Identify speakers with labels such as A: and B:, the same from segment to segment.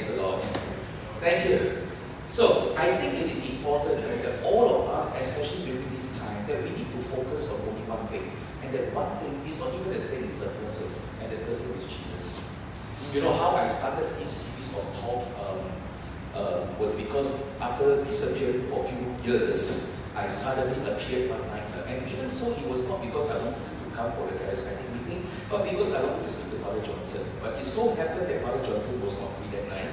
A: Praise the Lord. Thank you. So, I think it is important that all of us, especially during this time, that we need to focus on only one thing. And that one thing is not even a thing, it's a person. And that person is Jesus. You know how I started this series of talk was because after disappearing for a few years, I suddenly appeared one night. And even so, it was not because I wanted to come for the charismatic meeting, but because I wanted to speak to Father Johnson. But it so happened that Father Johnson was not free that night.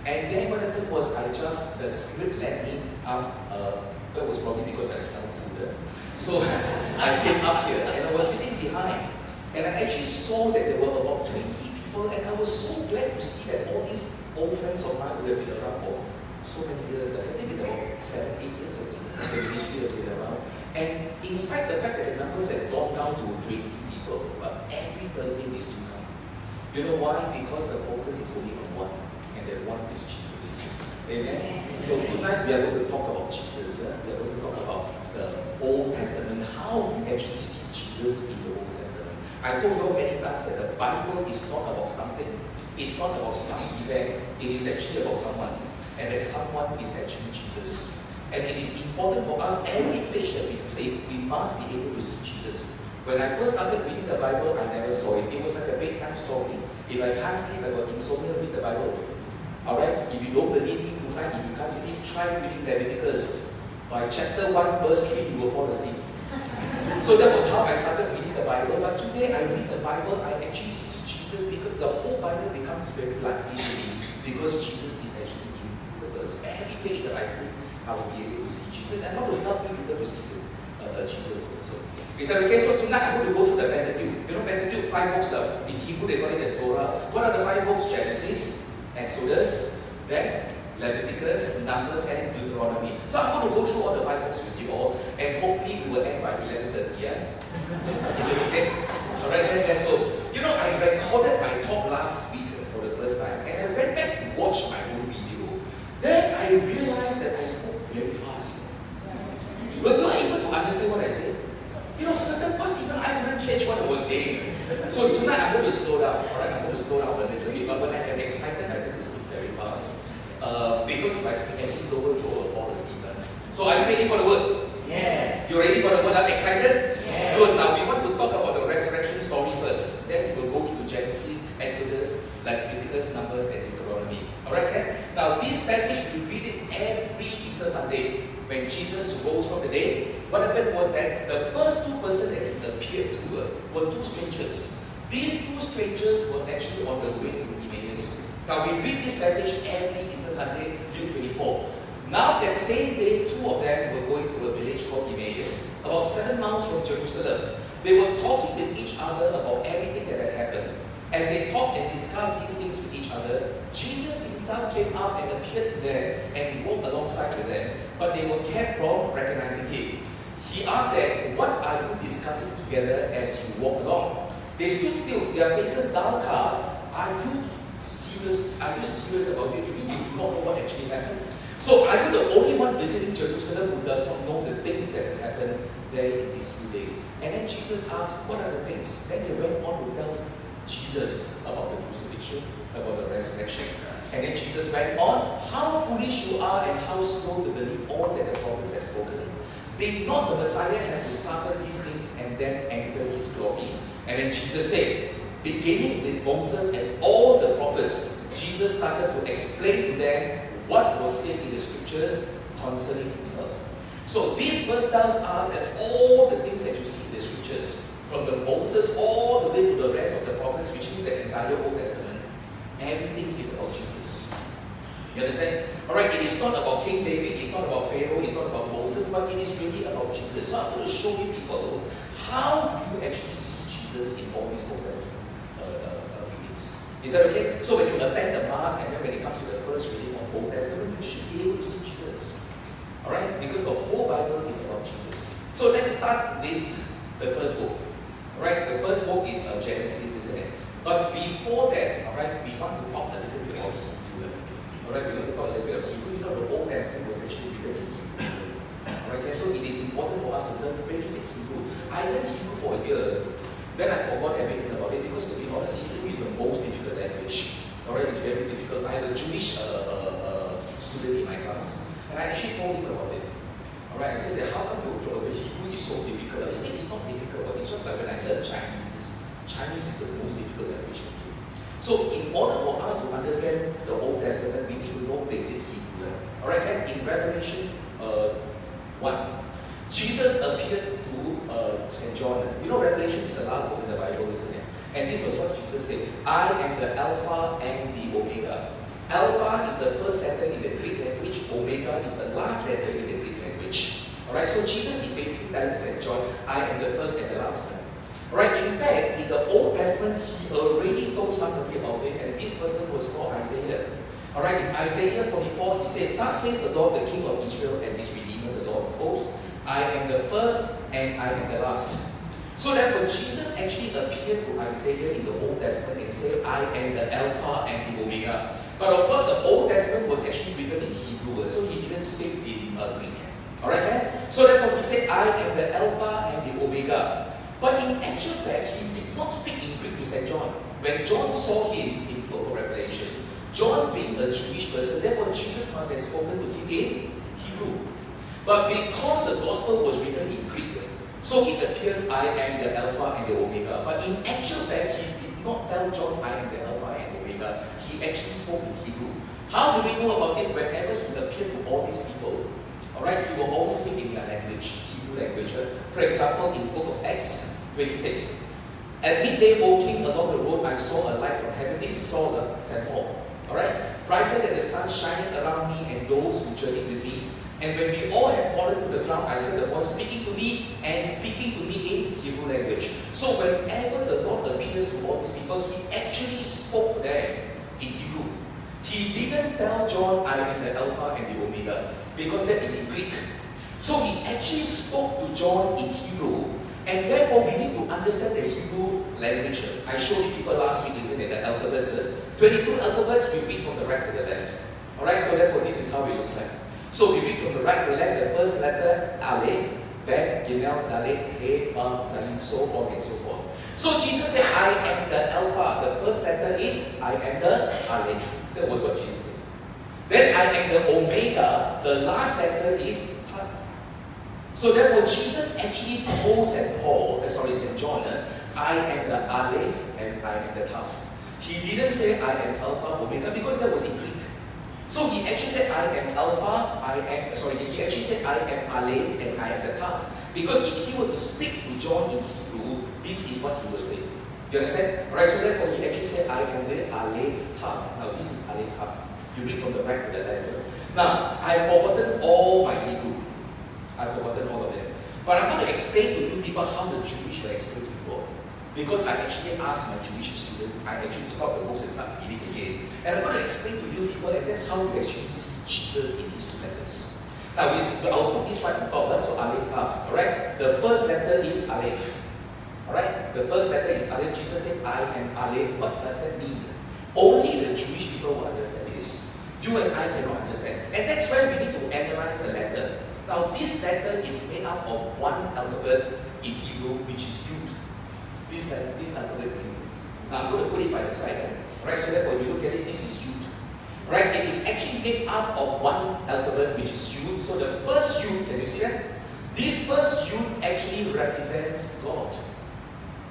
A: And then what happened was the Spirit led me up. That was probably because I smelled food. So I came up here and I was sitting behind. And I actually saw that there were about 20 people, and I was so glad to see that all these old friends of mine who have been around for so many years. Has it been about 7, 8 years? I think the ministry has been around. And in spite of the fact that the numbers have gone down to 20 people, but every Thursday they still come. You know why? Because the focus is only on one, and that one is Jesus. Amen? So tonight we are going to talk about Jesus. We are going to talk about the Old Testament, how we actually see Jesus in the Old Testament. I told you many times that the Bible is not about something, it's not about some event, it is actually about someone. And that someone is actually Jesus. And it is important for us, every page that we flip, we must be able to see Jesus. When I first started reading the Bible, I never saw it. It was like a bedtime story. If I can't sleep, I got insomnia, read the Bible. Alright? If you don't believe me tonight, if you can't sleep, try reading Leviticus. By chapter 1, verse 3, you will fall asleep. So that was how I started reading the Bible. But today I read the Bible, I actually see Jesus because the whole Bible becomes very lively to me because Jesus is actually in the verse. Every page that I read, I will be able to see Jesus. And I want to help you to see Jesus also. He said, okay, so tonight I'm going to go through the Pentateuch. You know, Pentateuch, 5 books. In Hebrew, they call it the Torah. What are the 5 books? Genesis, Exodus, then Leviticus, Numbers, and Deuteronomy. So I'm going to go through all the 5 books with you all, and hopefully we will end by 11:30. Yeah? Is it okay? Alright, let's go. You know, I recorded my talk last week for the first time, and I went back to watch my own video. Then I realized that I spoke very fast. Were you able to understand what I said? You know, certain parts even I couldn't catch what I was saying. So tonight I'm going to slow down. Alright, I'm going to slow down a little bit, but when I get excited, I tend to speak very fast. Because if I speak any slower, you will fall asleep. So are you ready for the word?
B: Yes.
A: You ready for the word? I'm excited?
B: Yes.
A: Good. Now we want to talk about the resurrection story first. Then we will go into Genesis, Exodus, Leviticus, Numbers, and Deuteronomy. Alright, okay? Now this passage we read it every Easter Sunday. When Jesus rose from the dead, what happened was that the first 2 persons that he appeared to were 2 strangers. These 2 strangers were actually on the way to Emmaus. Now we read this passage every Easter Sunday, June 24. Now that same day, 2 of them were going to a village called Emmaus, about 7 miles from Jerusalem. They were talking with each other about everything that had happened. As they talked and discussed these things with each other, Jesus himself came up and appeared to them and walked alongside with them, but they were kept from recognizing him. He asked them, "What are you discussing together as you walk along?" They stood still, their faces downcast. Are you serious about it? You mean you do not know what actually happened? So are you the only one visiting Jerusalem who does not know the things that have happened there in these few days? And then Jesus asked, what are the things? Then they went on to tell Jesus about the crucifixion, about the resurrection. And then Jesus went on, how foolish you are and how slow to believe all that the prophets have spoken. Did not the Messiah have to suffer these things and then enter his glory? And then Jesus said, beginning with Moses and all the prophets, Jesus started to explain to them what was said in the scriptures concerning himself. So this verse tells us that all the things that you see in the scriptures, from the Moses all the way to the rest of the prophets, which means the entire Old Testament, everything is about Jesus. You understand? Alright, it is not about King David, it's not about Pharaoh, it's not about Moses, but it is really about Jesus. So I'm going to show you people, how do you actually see Jesus in all these Old Testament readings? Is that okay? So when you attend the Mass and then when it comes to the first reading of Old Testament, you should be able to see Jesus. Alright? Because the whole Bible is about Jesus. So let's start with the first book. Alright? The first book is Genesis, isn't it? But before that, alright, we want to talk a little bit about Hebrew. Alright, we want to talk a little bit about Hebrew. You know, the Old Testament was actually written in Hebrew. Alright, so it is important for us to learn basic Hebrew. I learned Hebrew for a year, then I forgot everything about it because to be honest, Hebrew is the most difficult language. Alright, it's very a Jewish student in my class, and I actually told him about it. Alright, I said that how come the Hebrew is so difficult? He said it's not difficult, it's just like when I learned Chinese. Chinese is the most difficult language for me. So in order for us to understand the Old Testament, we need to know basic Hebrew. Alright, and in Revelation 1, Jesus appeared to St. John. You know, Revelation is the last book in the Bible, isn't it? And this was what Jesus said, I am the Alpha and the Omega. Alpha is the first letter in the Greek language, Omega is the last letter in the Greek language. Alright, so Jesus is basically telling St. John, I am the first and the last. Alright, in fact, in the Old Testament, he already told somebody about it, and this person was called Isaiah. Alright, in Isaiah 44, he said, thus says the Lord, the King of Israel and his Redeemer, the Lord of hosts, I am the first and I am the last. So that when Jesus actually appeared to Isaiah in the Old Testament and said, I am the Alpha and the Omega. But of course, the Old Testament was actually written in Hebrew, so he didn't speak in Greek. Alright, so therefore he said, I am the Alpha and the Omega. But in actual fact, he did not speak in Greek to St. John. When John saw him in the book of Revelation, John being a Jewish person, therefore Jesus must have spoken to him in Hebrew. But because the gospel was written in Greek, so it appears I am the Alpha and the Omega. But in actual fact, he did not tell John I am the Alpha and Omega. He actually spoke in Hebrew. How do we know about it? Whenever he appeared to all these people, alright, he will always speak in their language, Hebrew language. For example, in the book of Acts 26, at midday, O King, along the road I saw a light from heaven. This is Saul, St. Paul. Alright, brighter than the sun shining around me and those who journeyed with me. And when we all had fallen to the ground, I heard a voice speaking to me and speaking to me in Hebrew language. So whenever the Lord appears to all these people, he actually spoke to them in Hebrew. He didn't tell John, I am the Alpha and the Omega, because that is in Greek. So he actually spoke to John in Hebrew, and therefore we need to understand the Hebrew language. I showed you people last week, isn't it, the alphabets. 22 alphabets, we read from the right to the left. Alright, so therefore this is how it looks like. So we read from the right to left, the first letter, Aleph, Bet, Gimel, Dalet, He, Vav, Zayin, so on and so forth. So Jesus said, I am the Alpha. The first letter is, I am the Aleph. That was what Jesus said. Then I am the Omega. The last letter is Tav. So therefore Jesus actually told St. John, I am the Aleph and I am the Tav. He didn't say I am Alpha, Omega, because that was in Greek. So he actually said, I am Alpha, he actually said, I am Aleph and I am the Tav. Because if he were to speak to John in Hebrew, this is what he would say. You understand? Right, so therefore he actually said, I am the Aleph Tav. Now this is Aleph Tav. You read from the right to the left. Now, I've forgotten all my Hebrew. I've forgotten all of them. But I'm going to explain to you people how the Jewish will explain to you all. Because I actually asked my Jewish student, I actually took out the books and started reading again. And I'm going to explain to you people, and that's how you actually see Jesus in these two letters. Now, I'll put this right on top, so Aleph Tav. Alright? The first letter is Aleph. Alright? The first letter is Aleph. Jesus said, I am Aleph. What does that mean? Only the Jewish people will understand this. You and I cannot understand. And that's why we need to analyze the letter. Now, this letter is made up of one alphabet in Hebrew, which is Yud. This alphabet Yud. Now, I'm going to put it by the side. Right? So therefore, when you look at it, this is Yud. Right? It is actually made up of one alphabet, which is Yud. So the first Yud, can you see that? This first Yud actually represents God.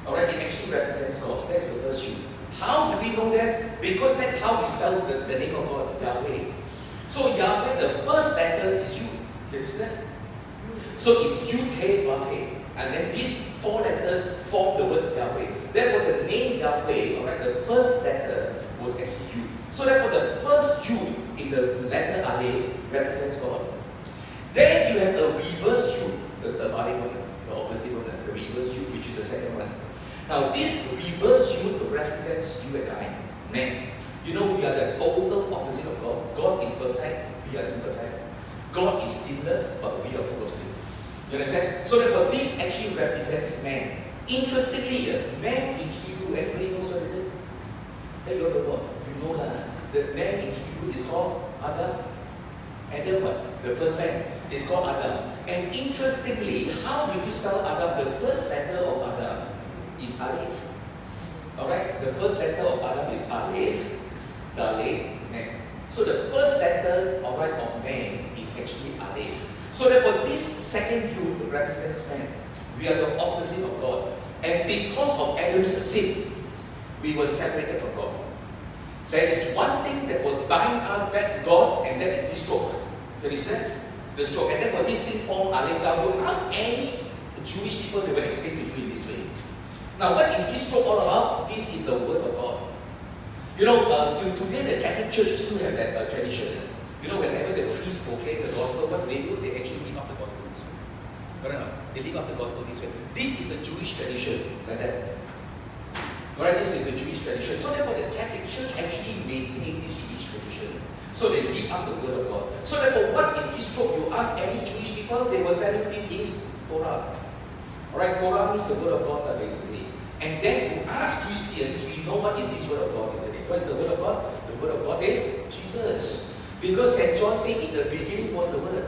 A: Alright, it actually represents God. That's the first Yud. How do we know that? Because that's how we spell the name of God, Yahweh. So Yahweh, the first letter is Yud. You understand? So it's Yud, He, Vav, He. And then these four letters form the word Yahweh. Therefore, the name Yahweh, alright, the first letter was actually Yud. So therefore, the first Yud in the letter Aleph represents God. Then you have a reverse Yud, the other one, the opposite one, the reverse Yud, which is the second one. Now, this reverse Yud represents you and I, man. You know, we are the total opposite of God. God is perfect, we are imperfect. God is sinless, but we are full of sin. You understand? So therefore, this actually represents man. Interestingly, man in Hebrew, everybody knows what is it? Hey, you know what? You know that the man in Hebrew is called Adam. And then what? The first man is called Adam. And interestingly, how do you spell Adam? The first letter of Adam is Aleph. Alright? The first letter of Adam is Aleph, Dalet, Mem. Aleph. So therefore, this second Yud represents man. We are the opposite of God. And because of Adam's sin, we were separated from God. There is one thing that will bind us back to God, and that is this stroke. That is that? The stroke. And therefore, this thing formed Aleph. Now, don't ask any Jewish people, they will explain to you in this way. Now, what is this stroke all about? This is the Word of God. You know, today the Catholic Church still have that tradition. You know, whenever the priest proclaim the gospel, what they do? They actually leave up the gospel this way. Correct or not? They leave up the gospel this way. This is a Jewish tradition, like that. Alright, this is the Jewish tradition. So therefore, the Catholic Church actually maintain this Jewish tradition. So they leave up the Word of God. So therefore, what is this stroke? You ask any Jewish people, they will tell you this is Torah. Alright, Torah means the Word of God, basically. And then to ask Christians, we know what is this Word of God, isn't it? What is the Word of God? The Word of God is Jesus. Because St. John said, in the beginning was the Word.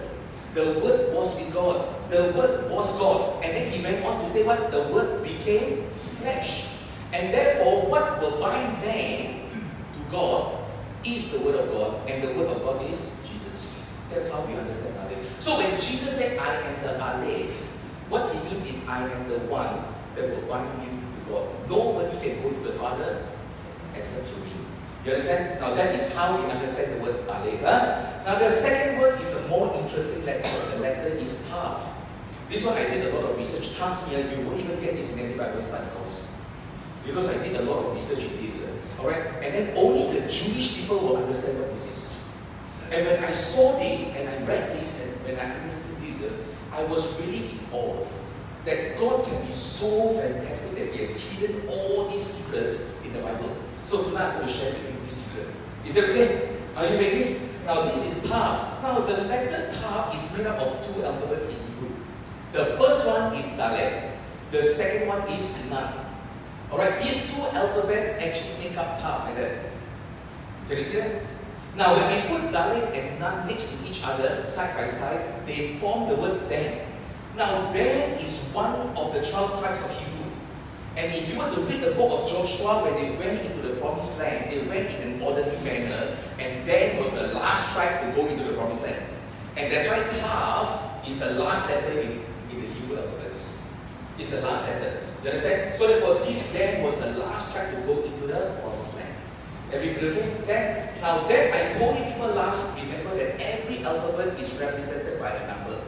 A: The Word was with God. The Word was God. And then he went on to say what? The Word became flesh. And therefore, what will bind man to God is the Word of God. And the Word of God is Jesus. That's how we understand Aleph. So when Jesus said, I am the Aleph, what he means is, I am the one that will bind you to God. Nobody can go to the Father except through me. You understand? Now that is how we understand the word Aleph. Now the second word is the more interesting letter. The letter is Tav. This one I did a lot of research. Trust me, you won't even get this in any Bible study course. Because I did a lot of research in this. Alright? And then only the Jewish people will understand what this is. And when I saw this, and I read this, and when I understood this, I was really in awe that God can be so fantastic that He has hidden all these secrets in the Bible. So tonight I'm going to share with you this secret. Is it okay? Are you ready? Now this is Tav. Now the letter Tav is made up of two alphabets in Hebrew. The first one is Dalet. The second one is Nun. Alright, these two alphabets actually make up Tav like that. Can you see that? Now when we put Dalet and Nun next to each other, side by side, they form the word Dan. Now Dan is one of the 12 tribes of Hebrew. And if you were to read the book of Joshua, when they went into the promised land, they went in an orderly manner, and Dan was the last tribe to go into the promised land. And that's why Tav is the last letter in the Hebrew alphabets. It's the last letter. You understand? So therefore, this Dan was the last tribe to go into the promised land. Everybody okay? Now then, I told you people last, remember that every alphabet is represented by a number.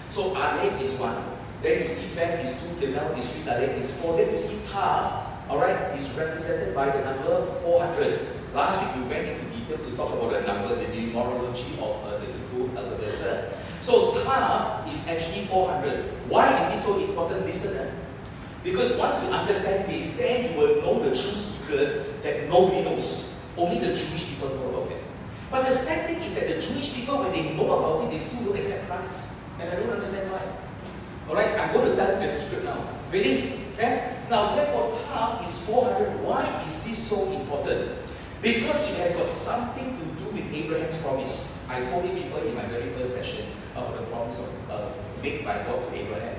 A: So Aleph is 1. Then you see Ben is 2, till now is 3, Dalet is 4. Then you see Tav, alright, is represented by the number 400. Last week we went into detail to talk about the number, the numerology of the Hebrew alphabets. So Tav is actually 400. Why is this so important? Listen. Because once you understand this, then you will know the true secret that nobody knows. Only the Jewish people know about it. But the sad thing is that the Jewish people, when they know about it, they still don't accept Christ. And I don't understand why. Alright, I'm going to tell you the secret now. Ready? Okay? Now, therefore, Tav is 400. Why is this so important? Because it has got something to do with Abraham's promise. I told you people in my very first session about the promise of made by God to Abraham.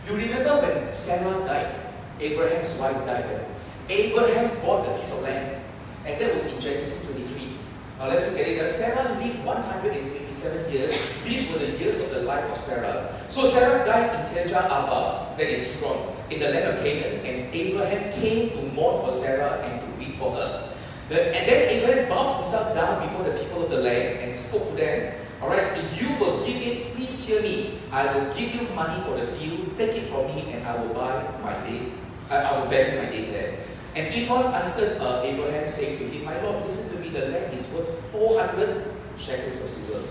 A: You remember when Sarah died, Abraham's wife died. Abraham bought a piece of land, and that was in Genesis 23. Now let's look at it. Sarah lived 127 years. These were the years of the life of Sarah. So Sarah died in Kirjah Arba, that is Hebron, in the land of Canaan, and Abraham came to mourn for Sarah and to weep for her. And then Abraham bowed himself down before the people of the land and spoke to them. Alright, if you will give it, please hear me. I will give you money for the field, take it from me, and I will buy my dead. I will bury my dead there. And Ephron answered Abraham, saying to him, my Lord, listen to me, the land is worth 400 shekels of silver.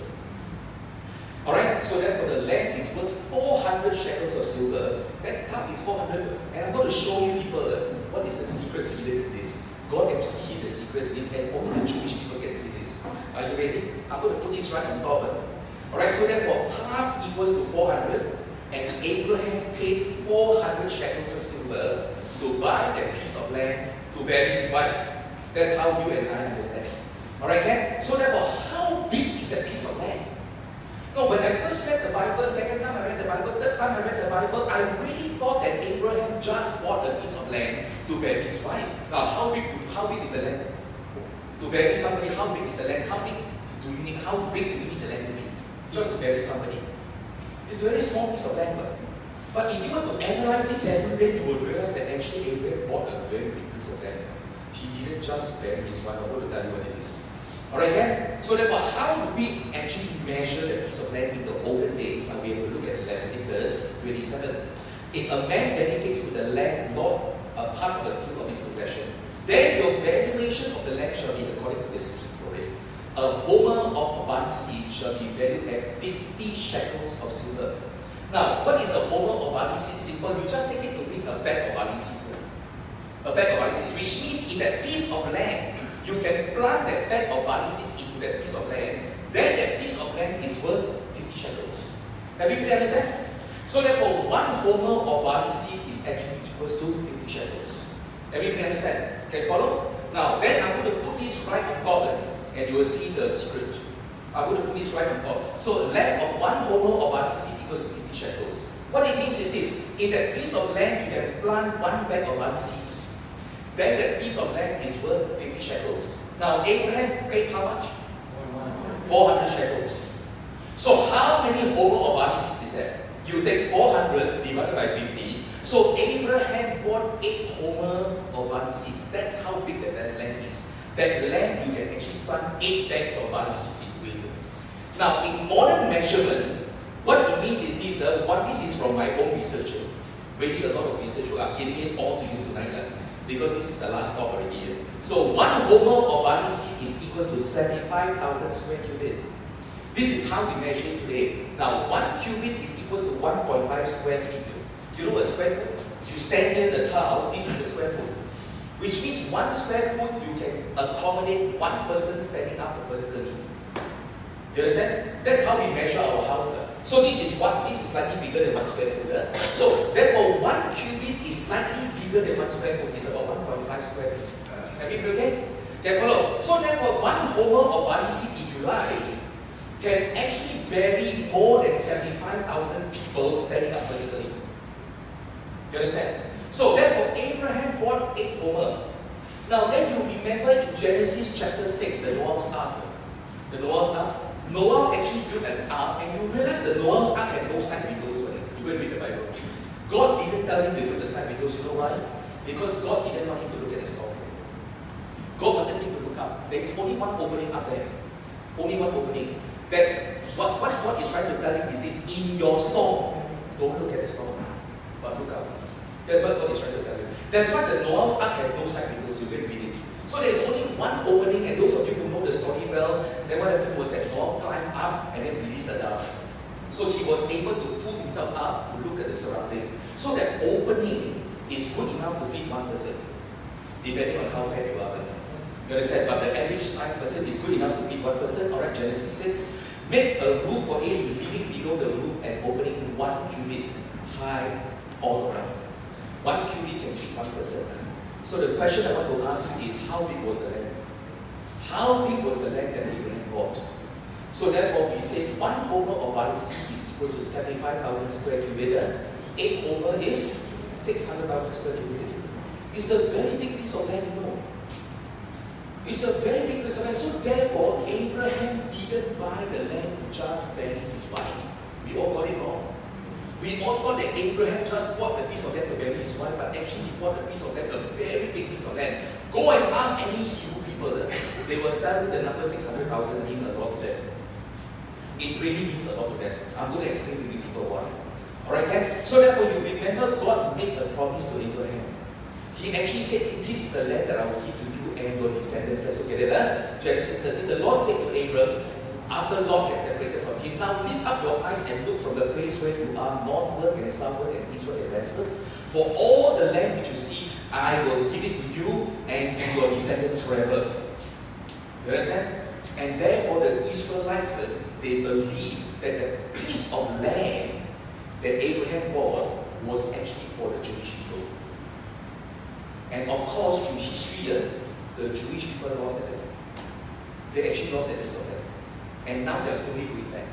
A: Alright, so therefore the land is worth 400 shekels of silver. That Tav is 400. And I'm going to show you people what is the secret hidden in this. God actually hid the secret in this, and only the Jewish people can see this. Are you ready? I'm going to put this right on top. Alright, so therefore Tav equals to 400, and Abraham paid 400 shekels of silver to buy that piece of land to bury his wife. That's how you and I understand. Alright, Ken? So therefore, how big is that piece of land? No, when I first read the Bible, second time I read the Bible, third time I read the Bible, I really thought that Abraham just bought a piece of land to bury his wife. Now, how big is the land? To bury somebody, how big is the land? How big do you need the land to be? Just to bury somebody. It's a very small piece of land. But if you were to analyze it carefully, then you will realize that actually Abraham bought a very big piece of land. He didn't just bury his wife. I'm going to tell you what it is. Alright then? So therefore, how do we actually measure that piece of land in the olden days? Now we have to look at Leviticus 27. If a man dedicates to the land, Lord, a part of the field of his possession, then your valuation of the land shall be according to the seed for it. A homer of barley seed shall be valued at 50 shekels of silver. Now, what is a homer of barley seed? Simple. You just take it to mean a bag of barley seeds. A bag of barley seeds, which means in that piece of land, you can plant that bag of barley seeds into that piece of land, then that piece of land is worth 50 shekels. Everybody understand? So therefore, one homer of barley seed is actually equals to 50 shekels. Everybody understand? Can you follow? Now, then I'm going to put this right on top, and you will see the secret. I'm going to put this right on top. So land of one homer of barley seed equals to 50 shekels. What it means is this: in that piece of land, you can plant one bag of barley seeds. Then that piece of land is worth 50 shekels. Now, Abraham paid how much? 400 shekels. So how many homer of barley seeds is that? You take 400 divided by 50. So Abraham bought 8 homer of barley seeds. That's how big that land is. That land you can actually plant 8 bags of barley seeds into it. Now, in modern measurement, what it means is this. What this is from my own research. Really, a lot of research. I'm giving it all to you tonight, because this is the last talk already. So one homer of barley seed is equal to 75,000 square cubit. This is how we measure it today. Now, 1 cubit is equal to 1.5 square feet. Do you know a square foot? You stand near the tile, this is a square foot. Which means 1 square foot you can accommodate 1 person standing up vertically. You understand? That's how we measure our house. So this is slightly bigger than 1 square foot. So therefore 1 cubit is slightly bigger than 1 square foot. It's about 1.5 square feet. Everybody okay? Can follow? So therefore 1 homer of barley seed, if you like, can actually bury more than 75,000 people standing up vertically. You understand? So therefore Abraham bought 8 homer. Now then you remember in Genesis chapter 6, the Noah's Ark. The Noah's Ark. Noah actually built an ark, and you realize the Noah's Ark had no side windows. You go and read the Bible. God didn't tell him to build the side windows. You know why? Because God didn't want him to look at his door. God wanted him to look up. There is only one opening up there. Only one opening. That's what God is trying to tell him is this: in your storm, don't look at the storm, but look up. That's what God is trying to tell you. That's why the Noah's Ark had no side windows. You can read it. So there's only one opening, and those of you who know the story well, then what happened was that Noah climbed up and then released the dove. So he was able to pull himself up to look at the surrounding. So that opening is good enough to feed 1 person, depending on how fat you are. You understand? But the average size person is good enough to feed 1 person. Alright, Genesis 6. Make a roof for it, leaving below the roof and opening 1 cubit high all around. 1 cubit can feed 1 person. So the question I want to ask you is, how big was the land? How big was the land that Abraham bought? So therefore we say 1 homer of barley seed is equal to 75,000 square cubit. 8 homer is 600,000 square cubit. It's a very big piece of land, you know. It's a very big piece of land. So therefore Abraham didn't buy the land to just bury his wife. We all got it wrong. We all thought that Abraham just bought the piece of land to bury his wife, but actually he bought a piece of land, a very big piece of land. Go and ask any Hebrew people. They will tell you the number 600,000 means a lot to them. It really means a lot to them. I'm going to explain to you people why. Alright, Ken? So therefore you remember God made a promise to Abraham. He actually said, this is the land that I will give to you and your descendants. Let's look at it. Genesis 13. The Lord said to Abram, after Lot had separated from him, now lift up your eyes and look from the place where you are, northward and southward and eastward and westward. For all the land which you see, I will give it to you and your descendants forever. You understand? And therefore the Israelites, they believed that the piece of land that Abraham bought was actually for the Jewish people. And of course, through history, the Jewish people lost that land. They actually lost that piece of land. And now they're slowly going back.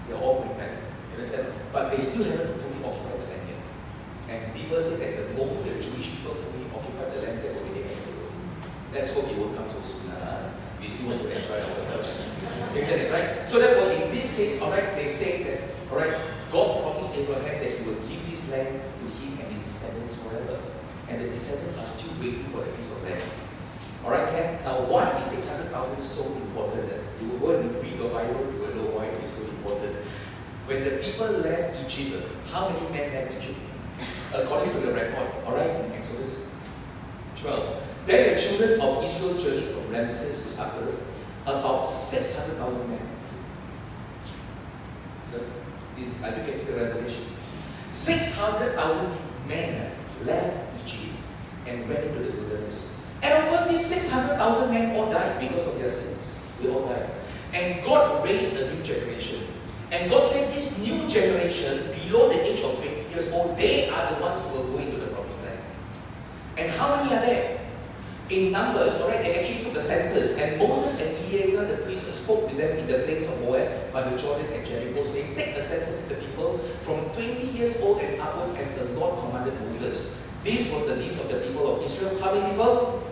A: They're all going back. You understand? But they still haven't fully occupied the land yet. And people say that the moment the Jewish people fully occupy the land, they will be the end of the world. Let's hope it won't come so soon. We still want to enjoy ourselves. Isn't it right? So therefore, in this case, alright, they say that, alright, God Abraham that he will give this land to him and his descendants forever. And the descendants are still waiting for the piece of land. Alright, Ken? Now, why is 600,000 so important? You will go and read the Bible, you will know why it is so important. When the people left Egypt, how many men left Egypt? According to the record, alright, in Exodus 12. Then the children of Israel journeyed from Ramesses to Succoth, about 600,000 men. Are you getting the revelation? 600,000 men left Egypt and went into the wilderness. And of course, these 600,000 men all died because of their sins. They all died. And God raised a new generation. And God said this new generation, below the age of 20 years old, they are the ones who will go into the promised land. And how many are there? In Numbers, alright, they actually took the census, and Moses and Eleazar, the priest, spoke to them in the plains of Moab, by the Jordan and Jericho, saying, take the census of the people from 20 years old and upward as the Lord commanded Moses. This was the list of the people of Israel. How many people?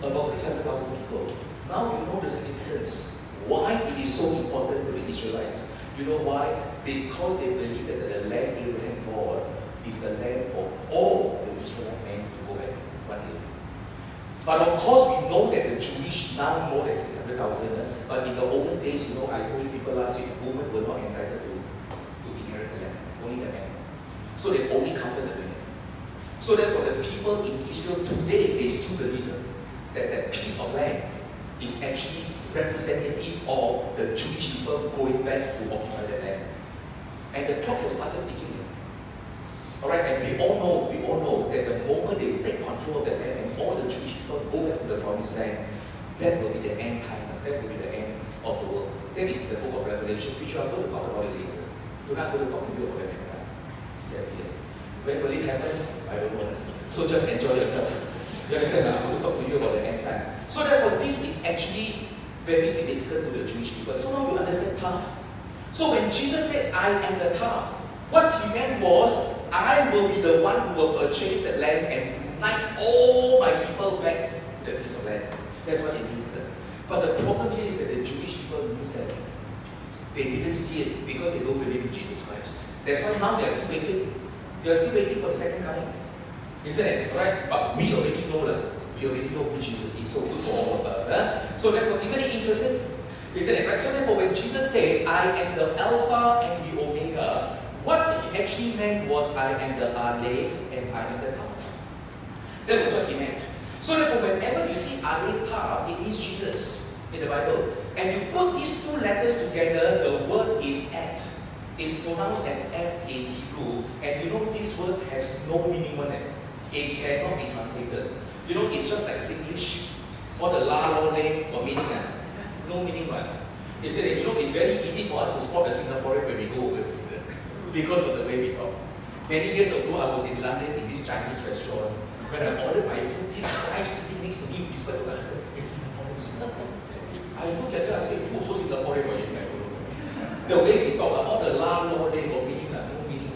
A: About 600,000 people. Now you know the significance. Why it is so important to the Israelites. You know why? Because they believe that the land Abraham bought is the land for all the Israelite men to go back one day. But of course, we know that the Jewish now more than 600,000. But in the olden days, you know, I told people last week, women were not entitled to inherit the land, only the men. So they only counted the men. So that for the people in Israel today, they still believe that that piece of land is actually representative of the Jewish people going back to occupy the land. And the clock has started ticking. Alright, and we all know that the moment they take control of the land and all the Jewish people go back to the promised land, that will be the end time, that will be the end of the world. That is the book of Revelation, which we are going to talk about it later. Tonight I'm going to talk to you about the end time. Scary. When will it happen? I don't know. So just enjoy yourself. You understand? I'm going to talk to you about the end time. So therefore, this is actually very significant to the Jewish people. So now you understand path. So when Jesus said, I am the path, what he meant was, I will be the one who will purchase the land and unite all my people back to that piece of land. That's what it means then. But the problem here is that the Jewish people miss that. They didn't see it because they don't believe in Jesus Christ. That's why now they are still waiting. They are still waiting for the second coming. Isn't it? Right? But we already know that. We already know who Jesus is. So good for all of us. Huh? So therefore, isn't it interesting? Isn't it? Right? So therefore, when Jesus said, I am the Alpha and the Omega, what he actually meant was, I am the Aleph and I am the Tav. That was what he meant. So therefore, whenever you see Aleph Tav, it means Jesus in the Bible. And you put these two letters together, the word is at. It's pronounced as at in Hebrew. And you know this word has no meaning on it. It cannot be translated. You know, it's just like Singlish. Or the la, lo, le, or meaning. No meaning, right? You know, it's very easy for us to spot a Singaporean when we go overseas. Because of the way we talk. Many years ago, I was in London in this Chinese restaurant. When I ordered my food, this guy sitting next to me whispered to us, it's Singaporean, Singapore. I look at her, I say, who's so Singaporean? The way we talk, all the la, lo, they got meaning, no meaning.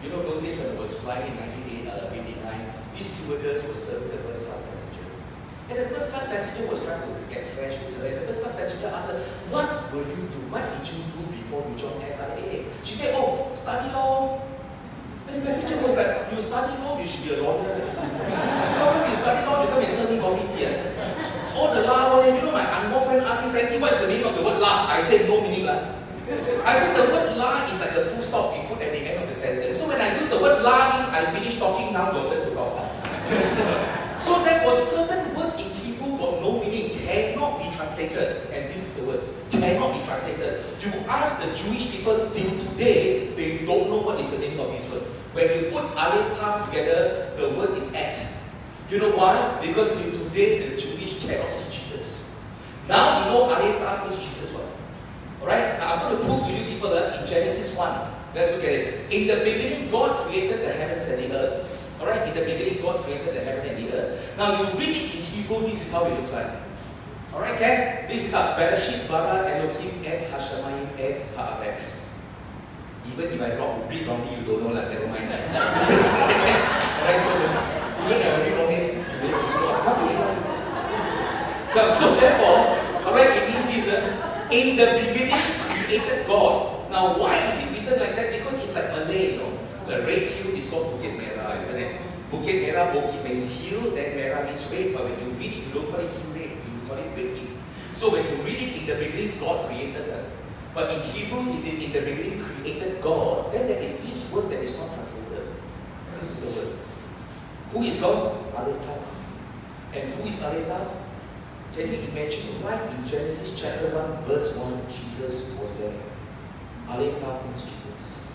A: You know, those days when I was flying in 1989, these stewardess were serving the first class passenger. And the first class passenger was trying to get fresh with her. And the first class passenger asked her, what will you do? What did you do before you joined SIA? She said, oh, study law. And the passenger was like, you study law, you should be a lawyer. How come you study law, you come and serve me coffee tea? All the la, you know, my Angmo friend asked me, Frankie, what's the meaning of the word la? I said, no meaning la. I said the word la is like a full stop you put at the end of the sentence. So when I use the word la means I finish talking, now your turn to talk. So there was certain words in Hebrew got no meaning, cannot be translated. And this is the word, cannot be translated. You ask the Jewish people till today, they don't know what is the meaning of this word. When you put Aleph Tav together, the word is at. You know why? Because till today, the Jewish cannot see Jesus. Now you know Aleph Tav is Jesus one. Alright? Now I'm going to prove to you people in Genesis 1. Let's look at it. In the beginning, God created the heavens and the earth. Alright? In the beginning, God created the heaven and the earth. Now you read it in Hebrew, this is how it looks like. Alright, Ken? This is our Bereshit bara Elohim et Hashemayim et Haaretz. Even if I read wrongly, you don't know, never mind. Alright, so even if I read wrongly, you don't know. So therefore, alright, it means this, in the beginning created God. Now why is it written written like that because it's like Malay, The red hill is called Bukit Merah, isn't it? Bukit Merah, Bukit means hill, then Merah means red, but when you read it, you don't call it hill red, you call it red hill. So when you read it in the beginning, God created her. But in Hebrew, if it in the beginning created God, then there is this word that is not translated. What is the word? Who is God? Aleph Tav. And who is Aleph Tav? Can you imagine right in Genesis chapter 1, verse 1, Jesus was there. Aleph Tav means Jesus.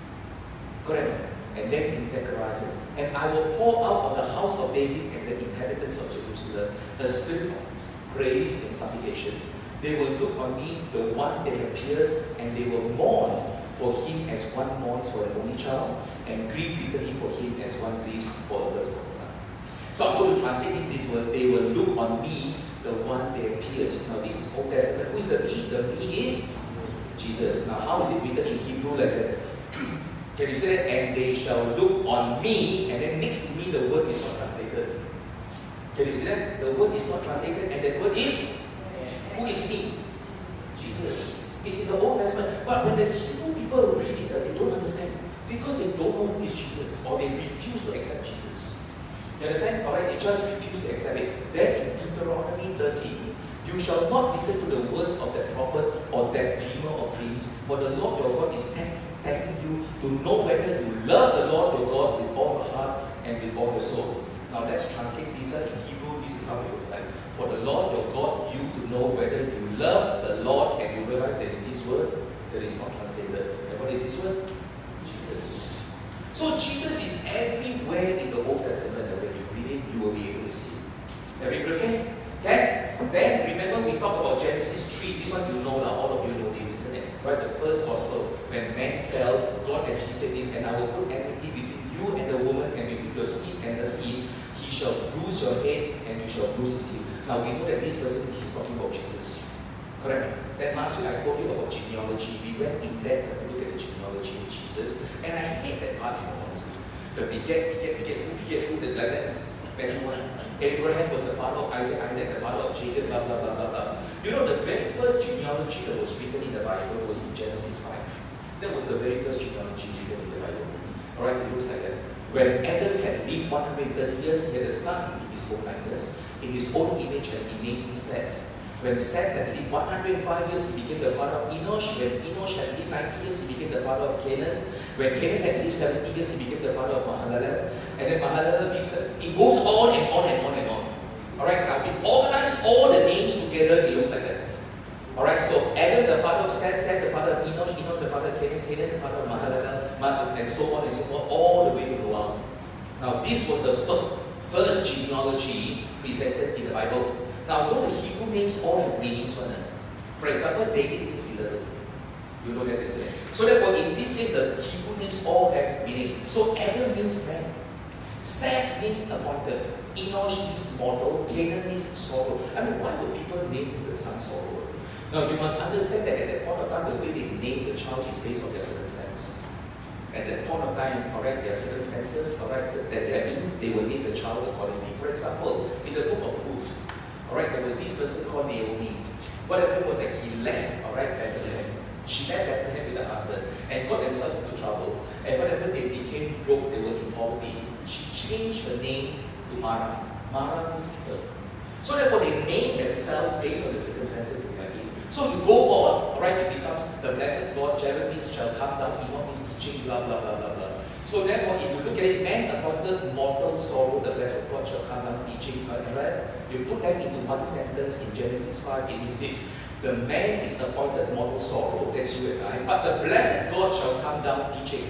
A: Correct? And then in Zechariah, and I will pour out on the house of David and the inhabitants of Jerusalem a spirit of grace and supplication. They will look on me, the one they have pierced, and they will mourn for him as one mourns for an only child, and grieve bitterly for him as one grieves for a firstborn son. So I'm going to translate in this word, they will look on me, the one they have pierced. Now this is Old Testament. Who is the me? The me is Jesus. Now how is it written in Hebrew like that? Can you say that? And they shall look on me, and then next to me the word is not translated. Can you see that? The word is not translated, and that word is? Who is me? Jesus. It's in the Old Testament. But when the Hebrew people read it, they don't understand. Because they don't know who is Jesus, or they refuse to accept Jesus. You understand? Alright, they just refuse to accept it. Then in Deuteronomy 13, you shall not listen to the words of that prophet or that dreamer of dreams, for the Lord your God is testing you to know whether you love the Lord your God with all your heart and with all your soul. Now let's translate this in Hebrew. This is how it looks like. For the Lord your God, you to know whether you love the Lord, and you realize there is this word that is not translated. And what is this word? Jesus. So Jesus is everywhere in the Old Testament, and when you read it, you will be able to see. Everybody okay? Then remember we talked about Genesis 3. This one you know now, all of you know this, isn't it? Right? The first gospel, when man fell, God actually said this, and I will put enmity between you and the woman, and between your seed and the seed. He shall bruise your head, and you shall bruise his heel. Now we know that this person, he's talking about Jesus. Correct? Then last week I told you about genealogy. We went in depth to look at the genealogy of Jesus, and I hate that part, honestly. The beget, who, like that. Abraham was the father of Isaac, Isaac the father of Jacob, blah, blah, blah, blah, blah. You know, the very first genealogy that was written in the Bible was in Genesis 5. That was the very first genealogy written in the Bible. Alright, it looks like that. When Adam had lived 130 years, he had a son in his own likeness, in his own image, and he named him Seth. When Seth had lived 105 years, he became the father of Enosh. When Enosh had lived 90 years, he became the father of Canaan. When Canaan had lived 70 years, he became the father of Mahalalel. And then Mahalalel lives, it goes on and on and on and on. Alright, now we organize all the names together, it looks like that. Alright, so Adam, the father of Seth, Seth, the father of Enosh, Enosh, the father of Canaan, Canaan, the father of Mahalalel, and so on and so forth, all the way to Noah. Now, this was the first genealogy presented in the Bible. Now, though the Hebrew names all have meanings, for example, David is beloved. You know that, isn't it? So therefore, in this case, the Hebrew names all have meaning. So Adam means man. Seth means appointed. Enosh means mortal. Canaan means sorrow. I mean, why would people name the son sorrow? Now, you must understand that at that point of time, the way they name the child is based on their circumstance. At that point of time, alright, their circumstances, alright, that they are in, they will name the child accordingly. For example, in the book of Ruth, alright, there was this person called Naomi. What happened was that he left, alright, Bethlehem. She left Bethlehem with her husband and got themselves into trouble. And what happened? They became broke, they were in poverty. She changed her name to Mara. Mara means bitter. So therefore, they named themselves based on the circumstances they are in. So you go on, alright, it becomes the blessed God, Jeremy shall come down, Enoch means teaching, blah, blah, blah, blah, blah. So therefore, if you look at it, man appointed mortal sorrow, the blessed God shall come down, teaching, right? You put them into one sentence in Genesis 5, it means this. The man is appointed mortal sorrow, that's you and I, but the blessed God shall come down, teaching,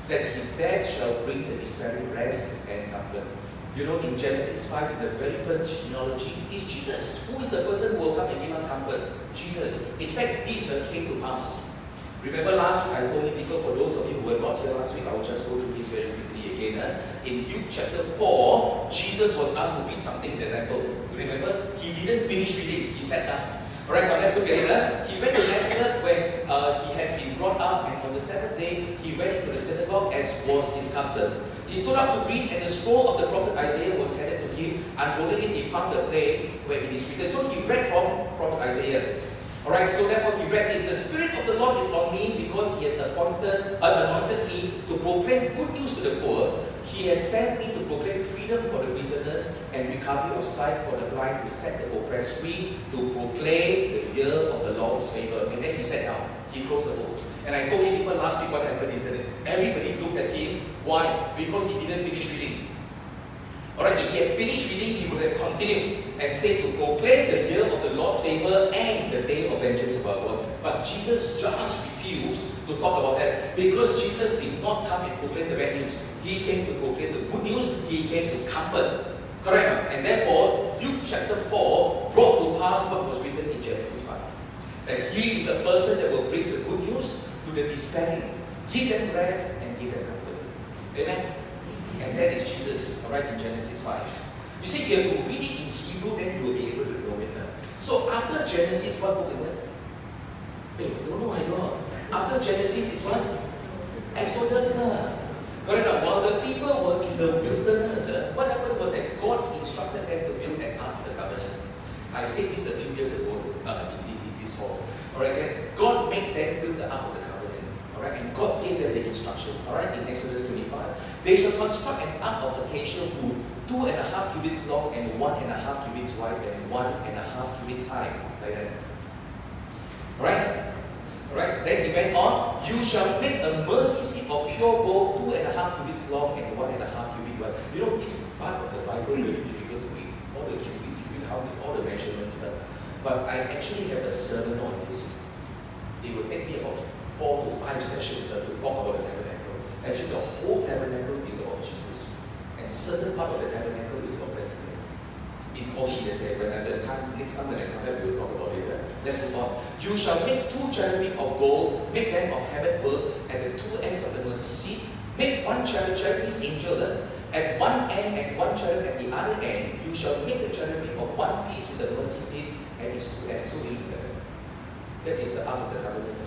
A: that his death shall bring the despairing rest and comfort. You know, in Genesis 5, the very first genealogy is Jesus. Who is the person who will come and give us comfort? Jesus. In fact, this came to pass. Remember last week I told you people, for those of you who were not here last week, I will just go through this very quickly again. In Luke chapter 4, Jesus was asked to read something in the temple. Remember, he didn't finish reading, he sat down. Alright, now let's look at it. He went to Nazareth where he had been brought up, and on the seventh day he went into the synagogue as was his custom. He stood up to read, and the scroll of the prophet Isaiah was handed to him. Unrolling it, he found the place where it is written. So he read from prophet Isaiah. Alright, so therefore he read this. The Spirit of the Lord is on me because he has anointed He has sent me to proclaim freedom for the prisoners and recovery of sight for the blind, to set the oppressed free, to proclaim the year of the Lord's favor. And then he sat down. He closed the book. And I told you people last week what happened, isn't it? Everybody looked at him. Why? Because he didn't finish reading. Alright, if he had finished reading, he would have continued and said to proclaim the year of the Lord's favor and the day of vengeance of our God. But Jesus just refused to talk about that, because Jesus did not come and proclaim the bad news. He came to proclaim the good news. He came to comfort. Correct? And therefore, Luke chapter 4 brought to pass what was written in Genesis 5. That he is the person that will bring the good news to the despairing, give them rest and give them comfort. Amen? And that is Jesus, alright, in Genesis 5. You see, you have to read it in Hebrew, then you will be able to know it. So after Genesis, what book is that? Wait, don't know, I know. After Genesis is what? Exodus. Correct? While the people were in the wilderness, what happened was that God instructed them to build an ark of the covenant. I said this a few years ago in this hall. Alright, God made them build the ark of the covenant. Alright, and God gave them the instruction. Alright, in Exodus 25. They shall construct an ark of acacia wood, 2.5 cubits long and 1.5 cubits wide and 1.5 cubits high. Like that. Alright? Alright, then he went on, you shall make a mercy seat of pure gold, 2.5 cubits long and 1.5 cubits wide. You know, this part of the Bible is really difficult to read. All the cubit, how many, all the measurements stuff. But I actually have a sermon on this. It will take me about 4 to 5 sessions to talk about the tabernacle. Actually, the whole tabernacle is about Jesus. And certain part of the tabernacle is about President. It's all hidden there. Next time when I come back, we will talk about it. Let's move on. You shall make 2 cherubim of gold, make them of heaven work at the 2 ends of the mercy seat. Make 1 cherub, is angel, at one end and 1 cherub at the other end. You shall make the cherubim of 1 piece with the mercy seat and its 2 ends. So it is that is the ark of the covenant.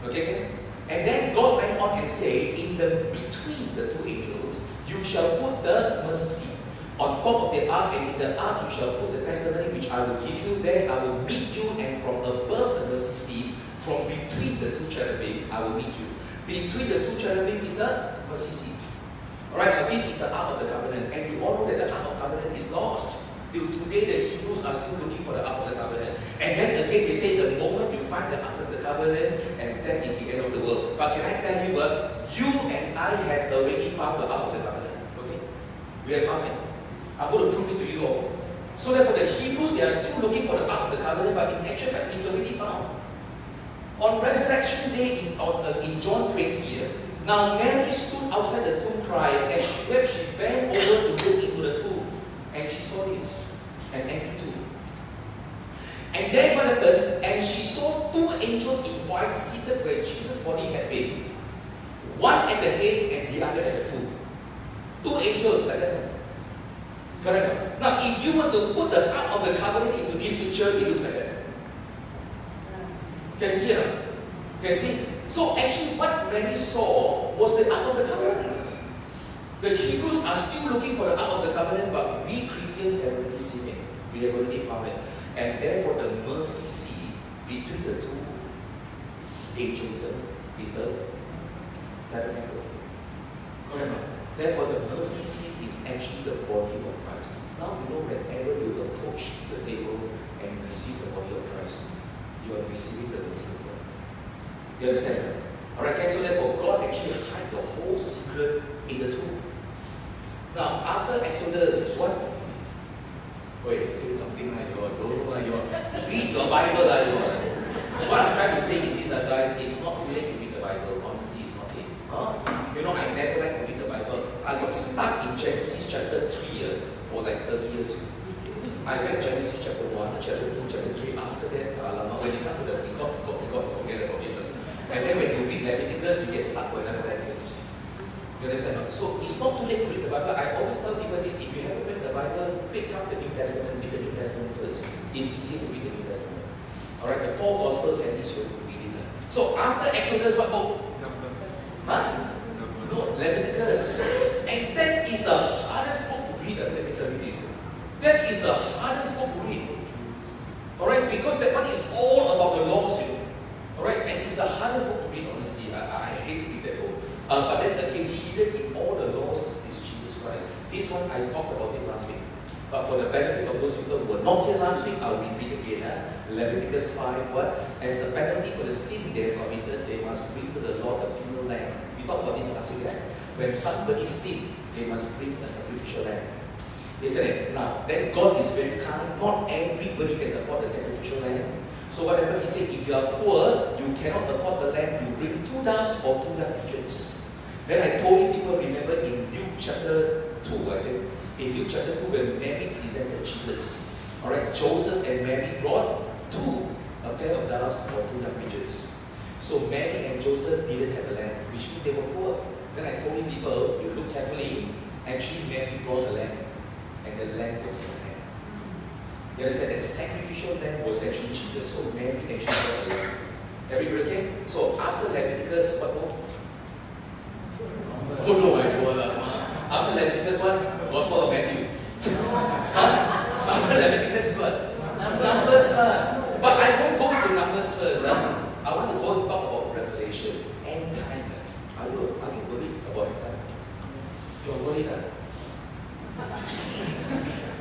A: Okay? And then God went on and said, in the between the 2 angels, you shall put the mercy seat. On top of the ark, and in the ark you shall put the testimony which I will give you. There I will meet you, and from above the mercy seat, from between the 2 cherubim, I will meet you. Between the 2 cherubim is the mercy seat. Alright, now this is the ark of the covenant, and you all know that the ark of covenant is lost. Till today the Hebrews are still looking for the ark of the covenant. And then again they say the moment you find the ark of the covenant, and that is the end of the world. But can I tell you what? You and I have already found the ark of the covenant. Okay? We have found it. I'm going to prove it to you all. So that for the Hebrews, they are still looking for the ark of the covenant, but in actual fact, it's already found. On resurrection day in John 20, now Mary stood outside the tomb crying, and she wept. She bent over to look into the tomb, and she saw this, an empty tomb. And then what happened? And she saw 2 angels in white seated where Jesus' body had been. One at the head and the other at the foot. 2 angels like that. Correct? Now, if you were to put the ark of the covenant into this picture, it looks like that. Can see it? Can see? So actually, what Mary saw was the ark of the covenant. The Hebrews are still looking for the ark of the covenant, but we Christians have already seen it. We have already found it. And therefore, the mercy seat between the 2 angels is the tabernacle. Correct? Therefore, the mercy seat is actually the body of Christ. Now you know whenever you approach the table and receive the body of Christ, you are receiving the mercy of God. You understand? Alright, so therefore God actually hid the whole secret in the tomb. Now, after Exodus, what? Wait, say something like you don't know like you read your Bible like you. What I'm trying to say is this, guys, it's not too late to read the Bible. Honestly, it's not late. You know, I never like to read the Bible. I got stuck in Genesis chapter 3 for like 30 years. I read Genesis chapter 1, chapter 2, chapter 3. After that, when you come to the forget it. And then when you read Leviticus, you get stuck for another 10 years. You understand? So it's not too late to read the Bible. I always tell people this: if you haven't read the Bible, pick up the New Testament, read the New Testament first. It's easier to read the New Testament. Alright, the 4 Gospels at least you have to read it. So after Exodus, what book? No, Leviticus. And that is the hardest book to read. Let me tell you this. That is the hardest book to read. Alright, because that one is all about the laws. Alright, and it's the hardest book to read, honestly. I hate to read that book. But then again, hidden in all the laws is I talked about it last week. But for the benefit of those people who were not here last week, I'll repeat again. Leviticus 5, what? As the penalty for the sin they have committed, they must bring to the Lord a female lamb. We talked about this last week. When somebody sins, they must bring a sacrificial lamb. Isn't it? Now, then God is very kind. Not everybody can afford the sacrificial lamb. So whatever he said, if you are poor, you cannot afford the lamb, you bring 2 doves or 2 young pigeons. Then I told people, remember in Luke chapter 2, I think, in Luke chapter 2, when Mary presented Jesus, alright, Joseph and Mary brought a pair of doves or 2 young pigeons. So Mary and Joseph didn't have a lamb, which means they were poor. Then I told people, you look carefully, actually Mary brought a lamb, and the lamb was in her hand. You understand that sacrificial lamb was actually Jesus, so Mary actually brought a lamb. Everybody okay? So after Leviticus, what more? Oh no, I know. After Leviticus, what? Gospel of Matthew. Huh? After Leviticus is what? Numbers. But I won't go into Numbers first. I want to go and talk about Revelation. End time. Are you worried about end time? You're worried?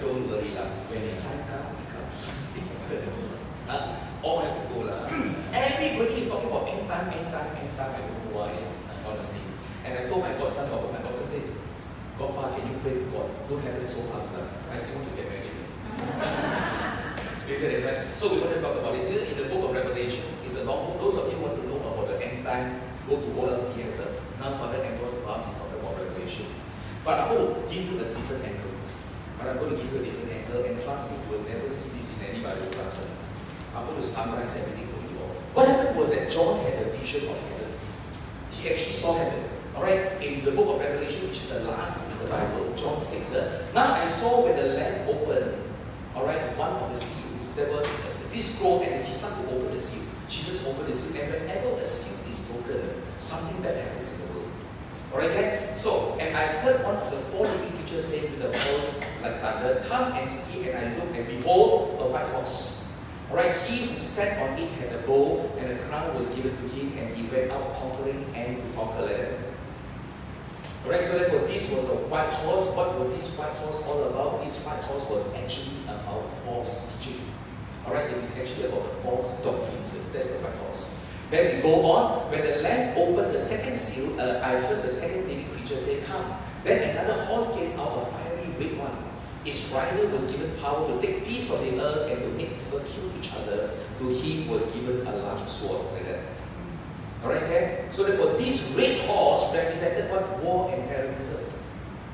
A: Don't worry. When it's time comes, it comes. All have to go. Everybody is talking about end time. I don't know why, honestly. And I told my godson, my godson says, Godpa, can you pray to God? Don't have it so fast. I still want to get married. Isn't it right? So we want to talk about it. In the book of Revelation, it's a long book. Those of you who want to know about the end time, go to OLPS. Now Father Ambrose Vaz is talking about Revelation. But I'm going to give you a different angle. And trust me, you will never see this in any Bible class. I'm going to summarize everything for you all. What happened was that John had a vision of heaven. He actually saw heaven. Alright, in the book of Revelation, which is the last book in the Bible, John 6. Now I saw when the Lamb opened, alright, one of the seals, there was this scroll, and he started to open the seal. Jesus opened the seal, and whenever a seal is broken, something bad happens in the world. Alright, guys? So, and I heard one of the 4 living creatures say with a voice like thunder, come and see, and I looked, and behold, a white horse. Alright, he who sat on it had a bow, and a crown was given to him, and he went out conquering and to conquer. Like that. Alright, so therefore this was the white horse. What was this white horse all about? This white horse was actually about false teaching. Alright, it is actually about the false doctrines. That's the white horse. Then we go on. When the Lamb opened the second seal, I heard the second living creature say, come. Then another horse came out, a fiery red one. Its rider was given power to take peace from the earth and to make people kill each other. To him was given a large sword. Like that. Alright, okay? So therefore this red horse represented what? War and terrorism.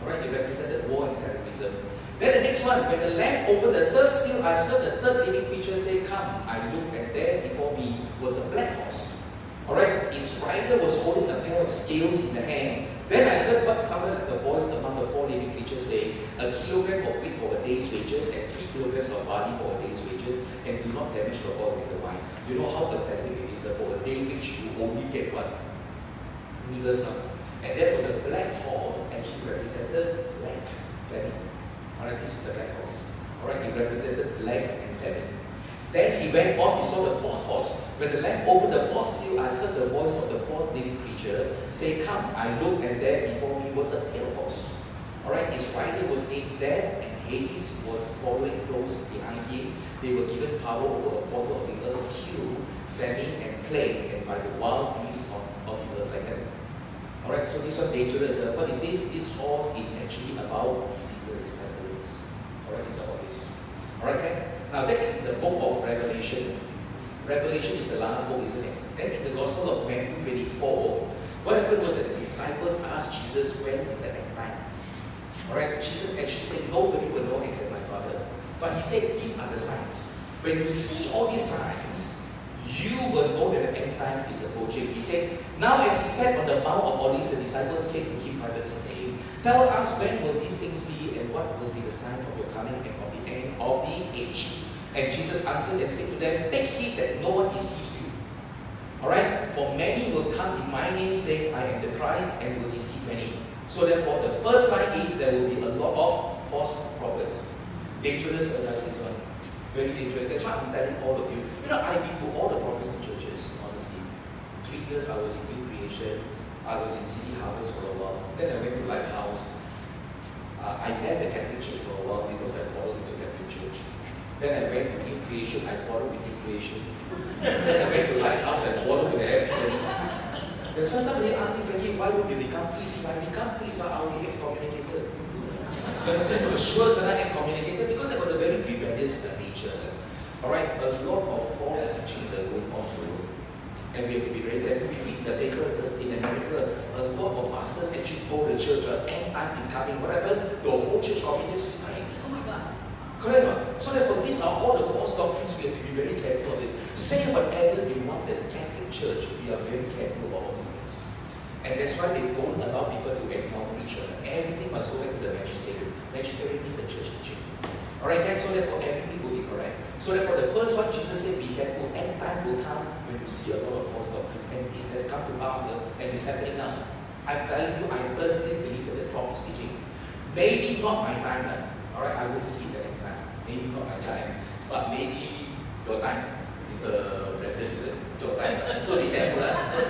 A: Alright, it represented war and terrorism. Then the next one, when the Lamb opened the third seal, I heard the third living creature say, come. I looked, and there before me was a black horse. Alright, its rider was holding a pair of scales in the hand. Then I heard what sounded like a voice among the 4 living creatures say, a kilogram of wheat for a day's wages, and 3 kilograms of barley for a day's wages, and do not damage the oil and the wine. You know how pathetic it is for a day which you only get what? Neither some. And therefore the black horse actually represented lack, famine. Alright, this is the black horse. Alright, it represented lack and famine. Then he went on, he saw the 4th horse. When the Lamb opened the 4th seal, I heard the voice of the 4th living creature say, come. I looked, and there before me was a pale horse. Alright, his rider was named Death, and Hades was following close behind him. They were given power over a quarter of the earth to kill, famine, and plague, and by the wild beasts of the earth like that. Alright, so this one dangerous. What is this? This horse is actually about diseases, pestilence. Alright, it's about this. Alright, okay? Now that is in the book of Revelation. Revelation is the last book, isn't it? Then in the Gospel of Matthew 24, what happened was that the disciples asked Jesus, when is the end time? Alright, Jesus actually said, nobody will know except my Father. But he said, these are the signs. When you see all these signs, you will know that the end time is approaching. He said, now as he sat on the Mount of Olives, the disciples came to him privately saying, tell us when will these things be, and what will be the sign of your coming and of the end of the age? And Jesus answered and said to them, take heed that no one deceives you. Alright? For many will come in my name saying, I am the Christ, and will deceive many. So therefore, the first sign is there will be a lot of false prophets. Dangerous, guys, this one. Very dangerous. That's why I'm telling all of you. You know, I've been to all the Protestant churches, honestly. 3 years I was in New Creation. I was in City Harvest for a while. Then I went to Lighthouse. I left the Catholic Church for a while because I quarreled with the Catholic Church. Then I went to New Creation, I quarreled with New Creation. Then I went to Lighthouse and quarreled with everybody. That's why somebody asked me, Frankie, why would you become priest? If I become priest, I'll be excommunicated. But I said, for sure that I excommunicated because I got a very rebellious nature. Alright, a lot of false teachings are going on in the world. And we have to be very careful. We read in the papers in America, a lot of pastors actually told the church, end time is coming. What happened? The whole church committed suicide.
B: Oh my God.
A: Correct or not? So therefore, these are all the false doctrines. We have to be very careful of it. Say whatever you want, the Catholic Church, we are very careful about all these things. And that's why they don't allow people to anyhow preach. Everything must go back to the magisterium. Magisterium means the church teaching. Alright, guys, so therefore everything will be correct. So therefore the first one, Jesus said, be careful. End time will come when you see a lot of false doctrines. And this has come to pass, and it's happening now. I'm telling you, I personally believe that the clock is ticking. Maybe not my time now. Alright, I won't see that end time. Maybe not my time. But maybe your time. Mr. Brandon, your time. So be careful.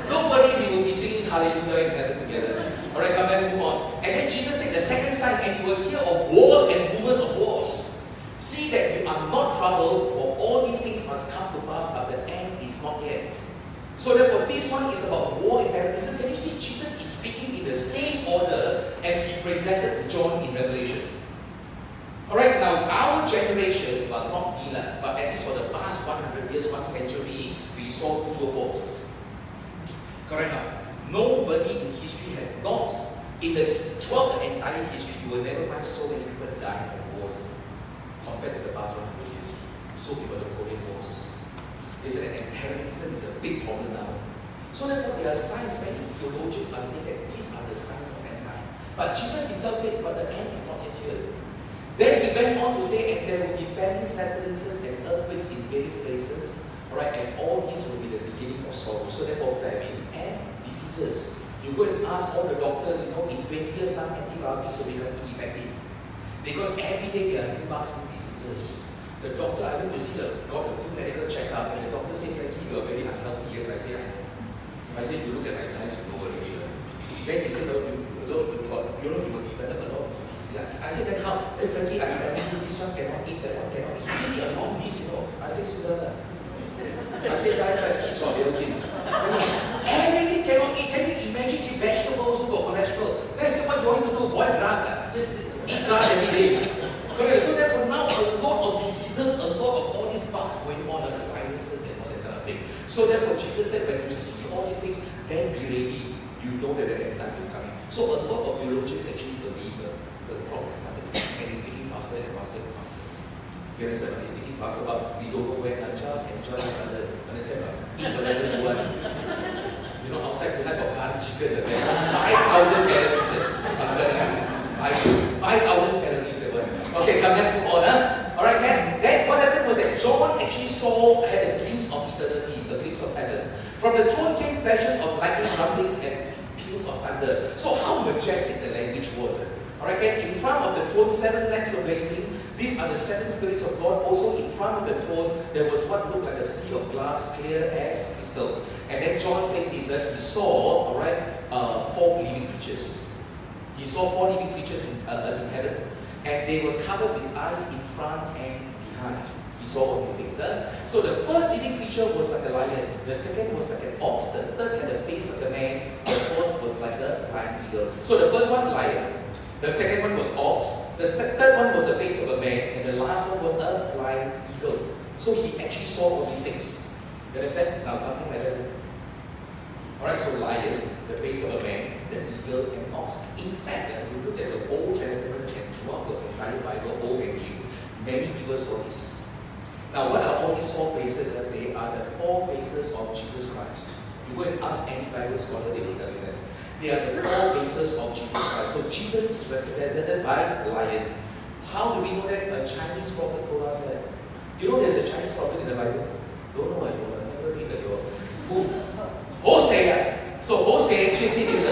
A: Don't worry, we will be singing hallelujah in heaven together. Alright, come, let's move on. And then Jesus said the second sign, and you will hear of wars and rumors of wars. See that you are not troubled, for all these things must come to pass, but the end is not yet. So therefore, this one is about war and terrorism. Can you see Jesus is speaking in the same order as he presented to John in Revelation? Alright, now our generation, well not me, but at least for the past 100 years, 1 century, we saw two wars. Correct now? Nobody in history had not, throughout the entire history, you will never find so many people dying in wars compared to the past 100 years. So people the Korean Wars. And terrorism is a big problem now. So therefore there are signs, many theologians are saying that these are the signs of end time. But Jesus himself said, but the end is not yet here. Then he went on to say, and there will be famines, pestilences, and earthquakes in various places. Alright, and all these will be the beginning of sorrow. So therefore famine and diseases. You go and ask all the doctors, in 20 years time antibiotics will become ineffective. Because every day there are new bugs, new diseases. The doctor, I went to see got a full medical checkup, and the doctor said, Frankie, you are very unhealthy. Yes, I said, I know. I said, you look at my size, you know already. Then he said, you will develop a lot of disease. I said, then how? Then Frankie, I remember this one cannot eat, that one cannot eat. He gave me a long list, I said, Sudana. I said, I see okay. Everything cannot eat. Can you imagine see vegetables who got cholesterol? Then I said, what do you want to do? Boil grass. Eat grass every day. Correct. So therefore now a lot of diseases, a lot of all these bugs going on, the viruses and all that kind of thing. So therefore Jesus said, when you see all these things, then be ready. You know that the end time is coming. So a lot of theologians actually believe the clock is coming, and it's ticking faster and faster and faster. You understand? It's ticking faster, but we don't know when. Just enjoy the understand? Eat whatever you want. Outside tonight got curry chicken. 5,000 calories. 5,000 calories. Okay, come, let's move on. Alright, man. Then what happened was that John actually had a glimpse of eternity, a glimpse of heaven. From the throne came flashes of lightning, rumblings, and peals of thunder. So how majestic the language was. Alright, and in front of the throne, 7 lamps were blazing. These are the 7 spirits of God. Also in front of the throne, there was what looked like a sea of glass, clear as crystal. And then John said this, that he saw, 4 living creatures. He saw 4 living creatures in heaven. And they were covered with eyes in front and behind. He saw all these things. So the first living creature was like a lion. The second was like an ox. The third had the face of a man. The fourth was like a flying eagle. So the first one, lion. The second one was ox. The third one was the face of a man. And the last one was a flying eagle. So he actually saw all these things. You understand? Now something like that. Alright, so lion, the face of a man, the eagle, and ox. In fact, you look at the Old Testament and throughout the entire Bible, Old and New, many people saw this. Now, what are all these 4 faces? They are the 4 faces of Jesus Christ. You go and ask any Bible scholar, they will tell you that. They are the 4 faces of Jesus Christ. So Jesus is represented by lion. How do we know that? A Chinese prophet told us that. You know there's a Chinese prophet in the Bible? Don't know, I never read that. Who? Hosea. So Hosea actually said this.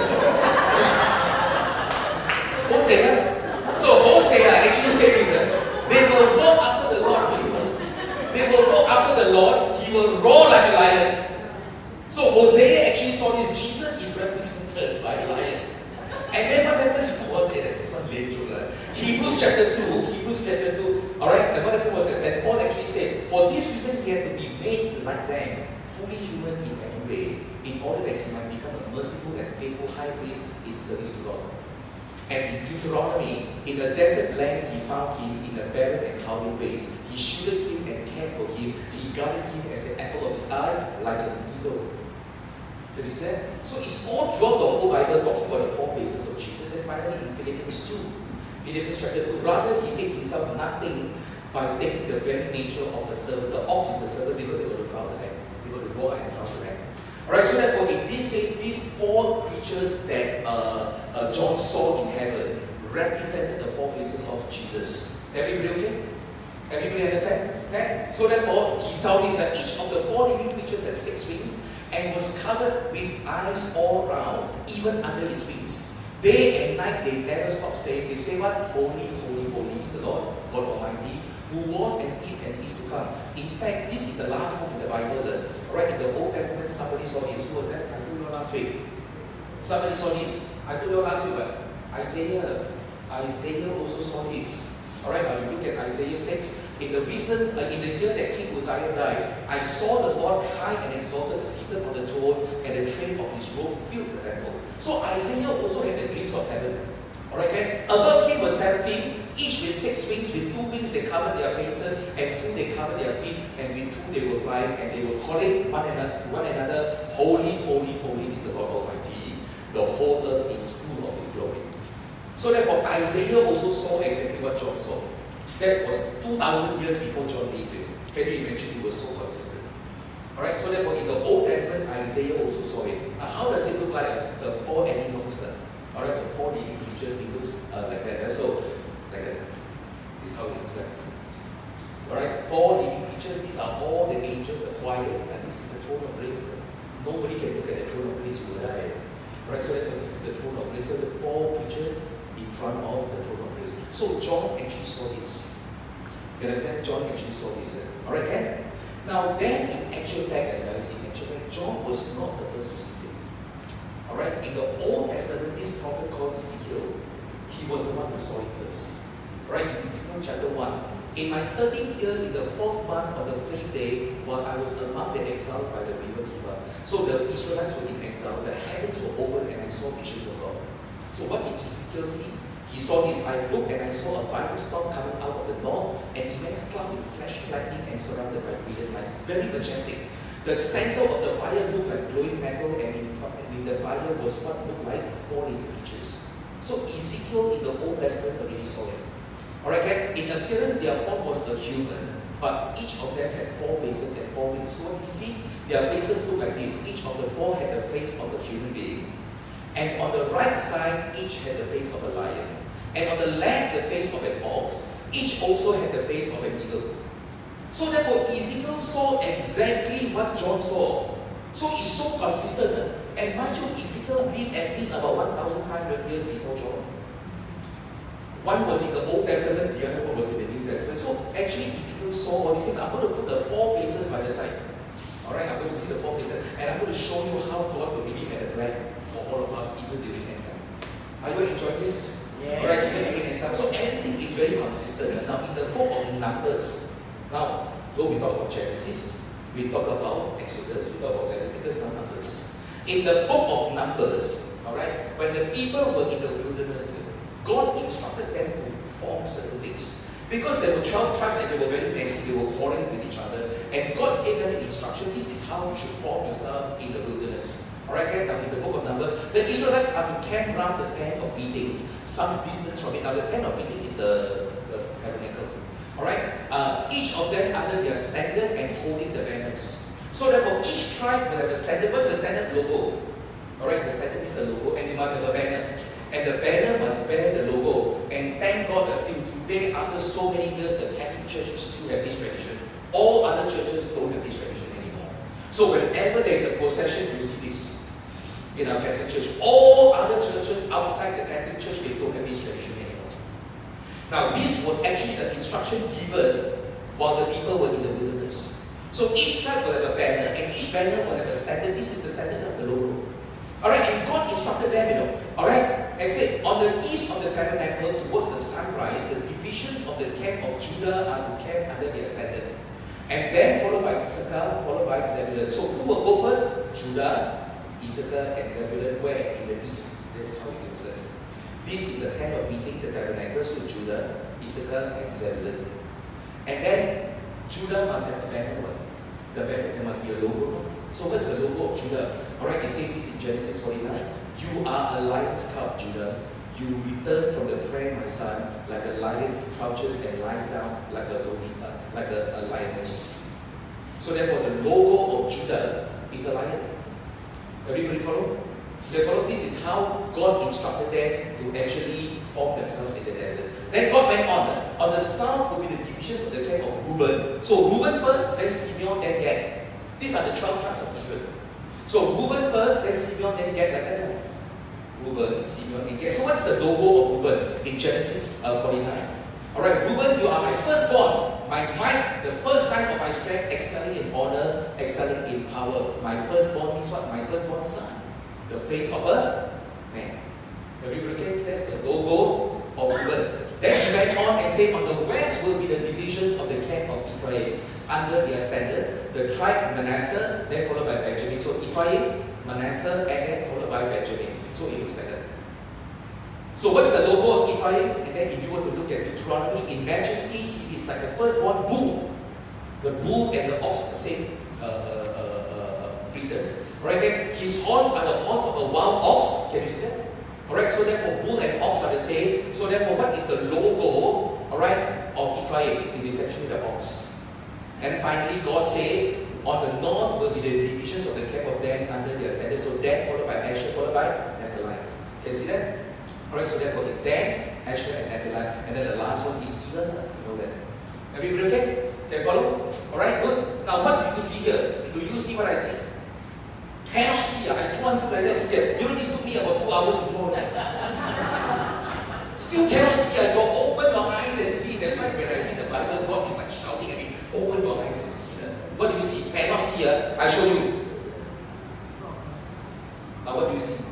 A: Hosea. So Hosea actually said this. They will walk after the Lord. They will walk after the Lord. He will roar like a lion. So Hosea actually saw this. Jesus is represented by a lion. And then what happened to Hosea? This one lame joke. chapter 2, alright, and what happened was that St. Paul actually said, for this reason he had to be made like them, fully human in every way, in order that he might become a merciful and faithful high priest in service to God. And in Deuteronomy, in a desert land he found him in a barren and howling place. He shielded him and cared for him. He guarded him as the apple of his eye, like an eagle. Did you see that? So it's all throughout the whole Bible talking about the four faces of Jesus. And finally in Philippians 2, Philippians chapter 2, rather he made himself nothing by taking the very nature of the servant. The ox is a servant because they got to plow the land. They got to go and plow the land. Alright, so therefore in this case, these four creatures that John saw in heaven represented the four faces of Jesus. Everybody okay? Everybody understand? Okay? So therefore, he saw this, that each of the four living creatures has 6 wings and was covered with eyes all round, even under his wings. Day and night they never stop saying, they say what? Holy, holy, holy is the Lord, God Almighty, who was and is to come. In fact, this is the last book in the Bible that, right, in the Old Testament, somebody saw this. Who was that? I told you last week. Somebody saw this. I told you last week, but Isaiah also saw this. Alright, now you look at Isaiah 6. In the recent, in the year that King Uzziah died, I saw the Lord high and exalted, seated on the throne, and the train of his robe filled the temple. So Isaiah also had a glimpse of heaven. Alright, okay? Above him were seraphim, each with 6 wings. With 2 wings they covered their faces, and 2 they covered their feet, and with 2 they were flying, and they were calling one another, Holy, holy, holy is the Lord Almighty. The whole earth is full of his glory. So therefore, Isaiah also saw exactly what John saw. That was 2,000 years before John lived it. Can you imagine? It was so consistent. Alright, so therefore in the Old Testament, Isaiah also saw it. Now how does it look like? The 4 animals. Alright, the 4 living creatures, it looks like that. So, like that. This is how it looks like. Alright, 4 living creatures, these are all the angels, the choirs, and this is the throne of grace. Nobody can look at the throne of grace, you will die. Alright, so therefore this is the throne of grace. So the 4 creatures in front of the throne of grace. So John actually saw this. You understand? John actually saw this. Alright, then? Now then, in actual fact, guys, John was not the first to see it. Alright, in the Old Testament, this prophet called Ezekiel, he was the one who saw it first. Alright, in Ezekiel chapter 1, in my 13th year, in the 4th month of the 5th day, while I was among the exiles by the river Kiva. So the Israelites were in exile, the heavens were open, and I saw visions of God. So what did Ezekiel see? He saw this. I looked and I saw a violent storm coming out of the north, an immense cloud with flashing lightning and surrounded by brilliant light. Very majestic. The center of the fire looked like glowing metal, and in the fire was what looked like 4 living creatures. So Ezekiel in the Old Testament already saw it. Alright, in appearance their form was a human, but each of them had 4 faces and 4 wings. So what you see, their faces look like this. Each of the 4 had the face of a human being. And on the right side, each had the face of a lion. And on the left, the face of an ox. Each also had the face of an eagle. So therefore, Ezekiel saw exactly what John saw. So it's so consistent. And mind you, Ezekiel lived at least about 1,500 years before John. One was in the Old Testament, the other one was in the New Testament. So actually, Ezekiel saw what he says, I'm going to put the 4 faces by the side. Alright, I'm going to see the 4 faces. And I'm going to show you how God will really had a plan for all of us, even during end time. Are you enjoying this? Yes. Alright, even during end time. So everything is very consistent. Now, in the book of Numbers, now, though we talk about Genesis, we talk about Exodus, we talk about Leviticus, now Numbers. In the book of Numbers, alright, when the people were in the wilderness, God instructed them to form certain things. Because there were 12 tribes and they were very messy, they were quarreling with each other. And God gave them an instruction, this is how you should form yourself in the wilderness. Alright, now in the book of Numbers, the Israelites are to camp around the tent of meetings, some distance from it. Now the tent of meeting is the tabernacle. Alright, each of them under their standard and holding the banners. So therefore, each tribe will have a standard. What's the standard logo? Alright, the standard is the logo, and it must have a banner. And the banner must bear the logo. And thank God until today, after so many years, the Catholic Church still have this tradition. All other churches don't have this tradition anymore. So whenever there is a procession, you see this in our Catholic Church. All other churches outside the Catholic Church, they don't have this tradition anymore. Now this was actually the instruction given while the people were in the wilderness. So each tribe will have a banner, and each banner will have a standard. This is the standard of the logo. Alright, and God instructed them, alright, and said, on the east of the tabernacle, towards the sunrise, the divisions of the camp of Judah are to camp under their standard. And then followed by Issachar, followed by Zebulun. So who will go first? Judah, Issachar, and Zebulun. Where? In the east. That's how it looks like. This is the tent of meeting, the tabernacle. So Judah, Issachar, and Zebulun. And then Judah must have a banner. The banner, there must be a logo. So what's the logo of Judah? Alright, it says this in Genesis 49. You are a lion's cub, Judah. You return from the prey, my son, like a lion who crouches and lies down like a lioness. So therefore, the logo of Judah is a lion. Everybody follow? They follow. This is how God instructed them to actually form themselves in the desert. Then God went on. On the south will be the divisions of the camp of Reuben. So Reuben first, then Simeon, then Gad. These are the 12 tribes of Israel. So Reuben first, then Simeon, then Gad, like that. Reuben, Simeon, and Gad. So what's the logo of Reuben in Genesis 49? Alright, Reuben, you are my firstborn. My might, the first sign of my strength, excelling in honor, excelling in power. My firstborn means what? My firstborn son. The face of a man. Everybody okay? That's the logo of Reuben. Then he went on and said, on the west will be the divisions of the camp of Ephraim. Under their standard, the tribe Manasseh, then followed by Benjamin. So Ephraim, Manasseh, and then followed by Benjamin. So it looks like that. So what's the logo of Ephraim? And then if you were to look at Deuteronomy, in majesty, he is like a firstborn bull. The bull and the ox are the same breeder. Alright, then his horns are the horns of a wild ox. Can you see that? Alright, so therefore bull and ox are the same. So therefore, what is the logo, alright, of Ephraim? It is actually the ox. And finally, God said, on the north will be the divisions of the camp of Dan under their standard. So Dan followed by Asher, followed by Naphtali. Can you see that? Alright, so therefore it's Dan, Asher, and Naphtali. And then the last one is Elah. You know that. Everybody okay? Can you follow? Alright, good. Now what do you see here? Do you see what I see? Cannot see. I draw and do like this. You know, this took me about 2 hours to draw that. Still cannot see. I go, open your eyes and see. That's why when I read the Bible, God is like shouting at me, open your eyes and see. What do you see? Cannot see. I show you. Now what do you see?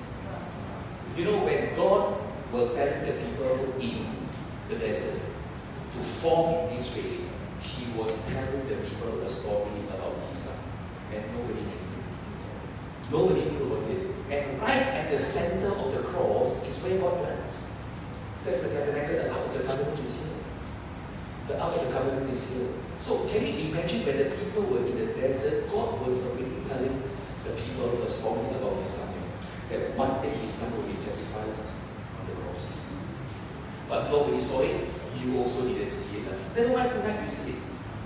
A: You know, when God will tell the people in the desert to form in this way, He was telling the people a story about His Son. And nobody knew. Nobody knew about it. And right at the center of the cross is where God dwells. That's the tabernacle. The Ark of the Covenant is here. The Ark of the Covenant is here. So can you imagine when the people were in the desert, God was already telling the people a story about His Son. That one day His Son will be sacrificed on the cross. But nobody saw it. You also didn't see it. Then why tonight you see it?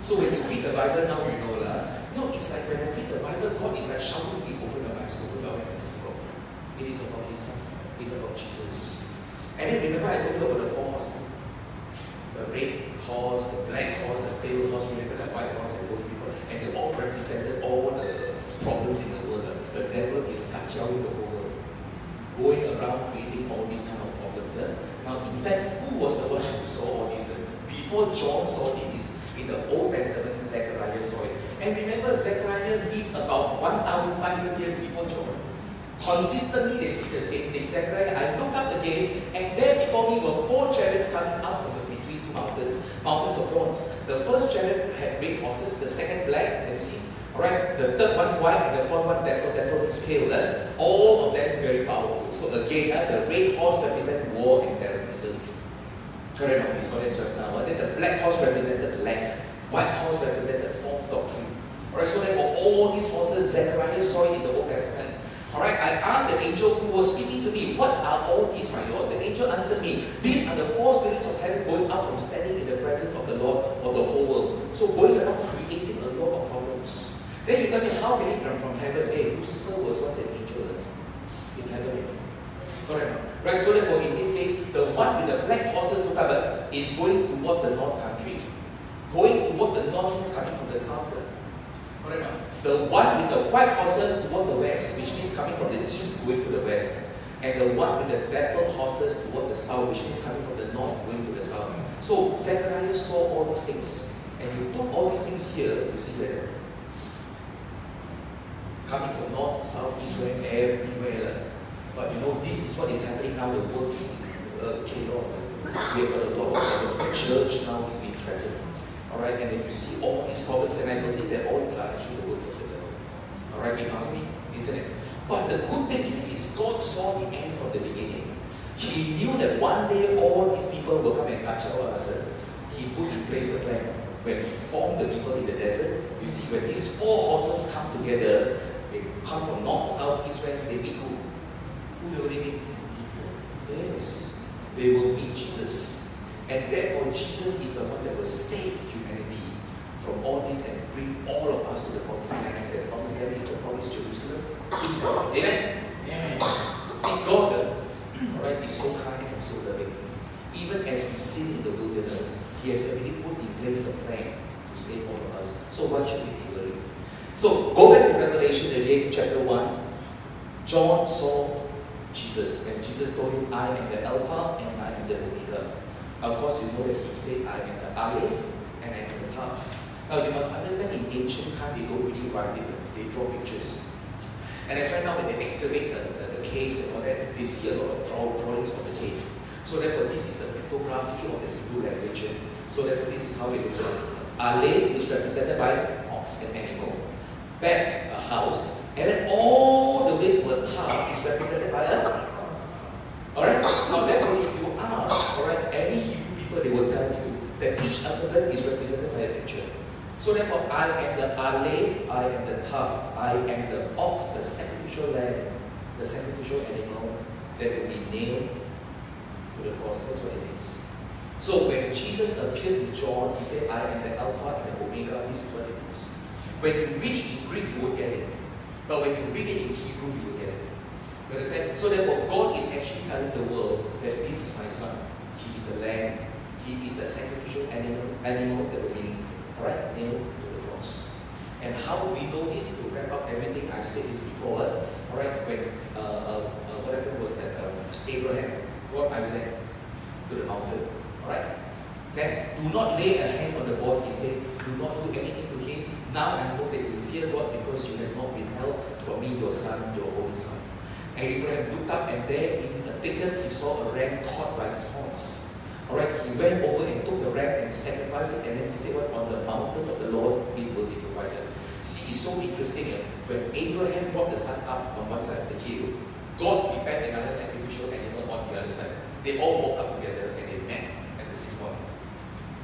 A: So when you read the Bible now, you know lah. No, it's like when I read the Bible, God is like shouting me, open your eyes and see properly. It is about His Son. It is about Jesus. And then remember I told you about the 4 horsemen. The red horse, the black horse, the pale horse, remember the white horse I told people. And they all represented all the problems in the world. The devil is kacauing the whole world. Going around creating all these kind of problems. Now in fact, who was the one who saw all this? Before John saw this, in the Old Testament, Zechariah saw it. And remember, Zechariah lived about 1,500 years before John. Consistently, they see the same thing. Zechariah, I looked up again, and there before me were 4 chariots coming out from between 2 mountains, mountains of thorns. The first chariot had red horses, the second black, let me see. Alright, the third one white, and the fourth one dapple is pale. All of them very powerful. So again, the red horse represents war and terrorism. Correct, we saw that just now. Then the black horse represented lack. White horse represented false doctrine. Alright, so therefore all these horses, Zechariah saw it in the Old Testament. Alright, I asked the angel who was speaking to me, what are all these, my Lord? The angel answered me, these are the 4 spirits of heaven going up from standing in the presence of the Lord of the whole world. So going around creating a lot of problems. Then you tell me, how can it come from heaven? Hey, Lucifer was once an angel in heaven. Correct. Right, so therefore in this case, the one with the black horses look up is going toward the north country. Going toward the north means coming from the south. Correct. The one with the white horses toward the west, which means coming from the east going to the west. And the one with the dapple horses toward the south, which means coming from the north going to the south. So Zechariah saw all those things. And you put all these things here, you see that coming from north, south, east, west, everywhere. But you know, this is what is happening now. The world is chaos. We have got a lot of problems. The church now is being threatened. Alright, and then you see all these problems, and I believe that all these are actually the words of the devil. Alright, you ask me, isn't it? But the good thing is God saw the end from the beginning. He knew that one day all these people will come and touch our answer. He put in place a plan. When he formed the people in the desert, you see when these four horses come together, they come from north, south, east, west, they meet who? Who will they meet? Yes. They will meet Jesus. And therefore Jesus is the one that will save humanity from all this and bring all of us to the promised land. And the promised land is the promised Jerusalem. Amen? Amen. See, God, alright, is so kind and so loving. Even as we sin in the wilderness, He has already put in place a plan to save all of us. So why should we be worried? So go back to Revelation again, chapter 1. John saw Jesus, and Jesus told him, I am the Alpha and I am the Omega. Of course, you know that he said, I am the Aleph and I am the Tav. Now you must understand, in ancient time, they don't really write it, they draw pictures. And that's why now when they excavate the caves and all that, they see a lot of drawings of the cave. So therefore, this is the pictography of the Hebrew language. So therefore, this is how it looks like. Aleph is represented by ox, an animal. Bet, a house. And then all the way to a Tav is represented by a... Alright? Now therefore, if you ask, alright, any Hebrew people, they will tell you that each alphabet is represented by a picture. So therefore, I am the Aleph, I am the Tav, I am the ox, the sacrificial lamb, the sacrificial animal that will be nailed to the cross. That's what it means. So when Jesus appeared to John, he said, I am the Alpha and the Omega. This is what it means. When you read it in Greek, you won't get it. But when you read it in Hebrew, you will get it. You understand? So therefore, God is actually telling the world that this is my son. He is the lamb. He is the sacrificial animal that will be nailed to the cross. And how do we know this? To wrap up everything, I've said this before. Alright, when what happened was that Abraham brought Isaac to the mountain. Alright? Then do not lay a hand on the boy, he said, do not do anything to him. Now I know that you fear God because you have not withheld from me your son, your only son. And Abraham looked up, and there in a thicket he saw a ram caught by its horns. Alright, he went over and took the ram and sacrificed it, and then he said, what, on the mountain of the Lord it will be provided. See, it's so interesting. When Abraham brought the son up on one side of the hill, God prepared another sacrificial animal on the other side. They all walked up together and they met at the same point.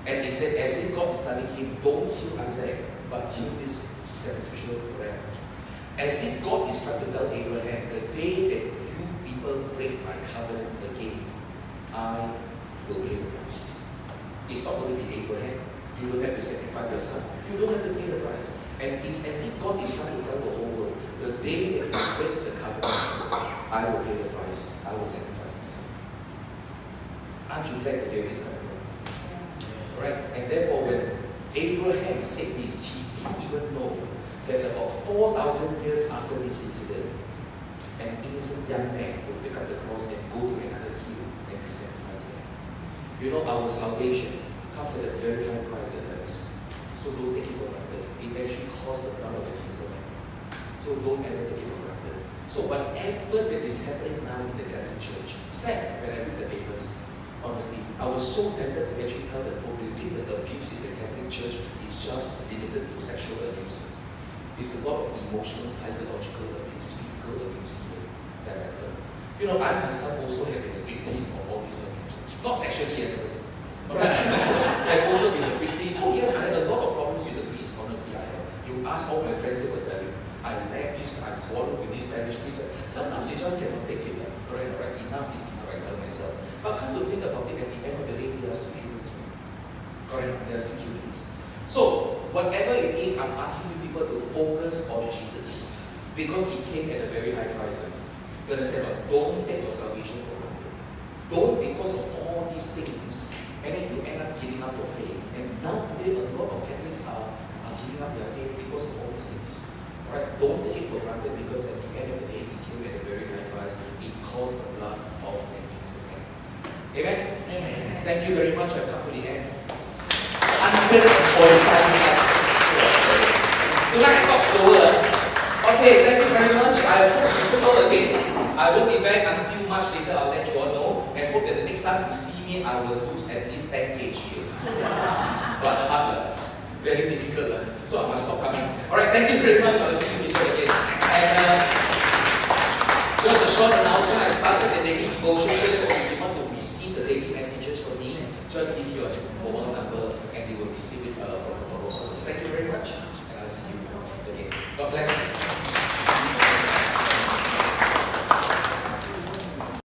A: And he said, as if God is telling him, don't kill Isaac, but kill this sacrificial ram. As if God is trying to tell Abraham, the day that you people break my covenant again, I will pay the price. It's not going to be Abraham. You don't have to sacrifice your son. You don't have to pay the price. And it's as if God is trying to tell the whole world, the day that you break the covenant, I will pay the price. I will sacrifice my son. Aren't you glad that there is that? Right? And therefore, when Abraham said this, he didn't even know that about 4,000 years after this incident, an innocent young man will pick up the cross and go to another hill and be sacrificed there. You know, our salvation comes at a very high price at times. So don't take it for granted. It actually costs the blood of an innocent man. So don't ever take it for granted. So whatever that is happening now in the Catholic Church, sad when I read the papers, honestly, I was so tempted to actually tell the Pope, you think that the abuse in the Catholic Church is just limited to sexual abuse. It's a lot of emotional, psychological abuse, physical abuse even that I've heard. You know, I myself also have been a victim of all these abuse. Not sexually, but I myself have also been a victim. Oh yes, I had a lot of problems with the priest, honestly I have. You ask all my friends, they will tell you, I left this, I quarreled with this parish priest. Sometimes you just cannot take it. Correct, enough is enough, I tell myself. But come to think about it, at the end of the day, they are still humans. Correct, they are still humans. So, whatever it is, I'm asking you people to focus on Jesus. Because He came at a very high price. You understand? But don't take your salvation for granted. Don't, because of all these things, and then you end up giving up your faith. And now today, a lot of Catholics are giving up their faith because of all these things. Right? Don't take it for granted, because at the end of the day, He came at a very high price. It cost the blood of an innocent man. Amen? Amen. Thank you very much. I've come to the end. 145 slides. Tonight I got slower. Okay, thank you very much. I hope to see you again. I won't be back until much later. I'll let you all know. And hope that the next time you see me, I will lose at least 10 kg here. But hard, very difficult. So I must stop coming. Alright, thank you very much. I'll see you later again. And just a short announcement. I started the daily devotion so that if you want to receive the daily messages from me, just give me your mobile number and you will receive it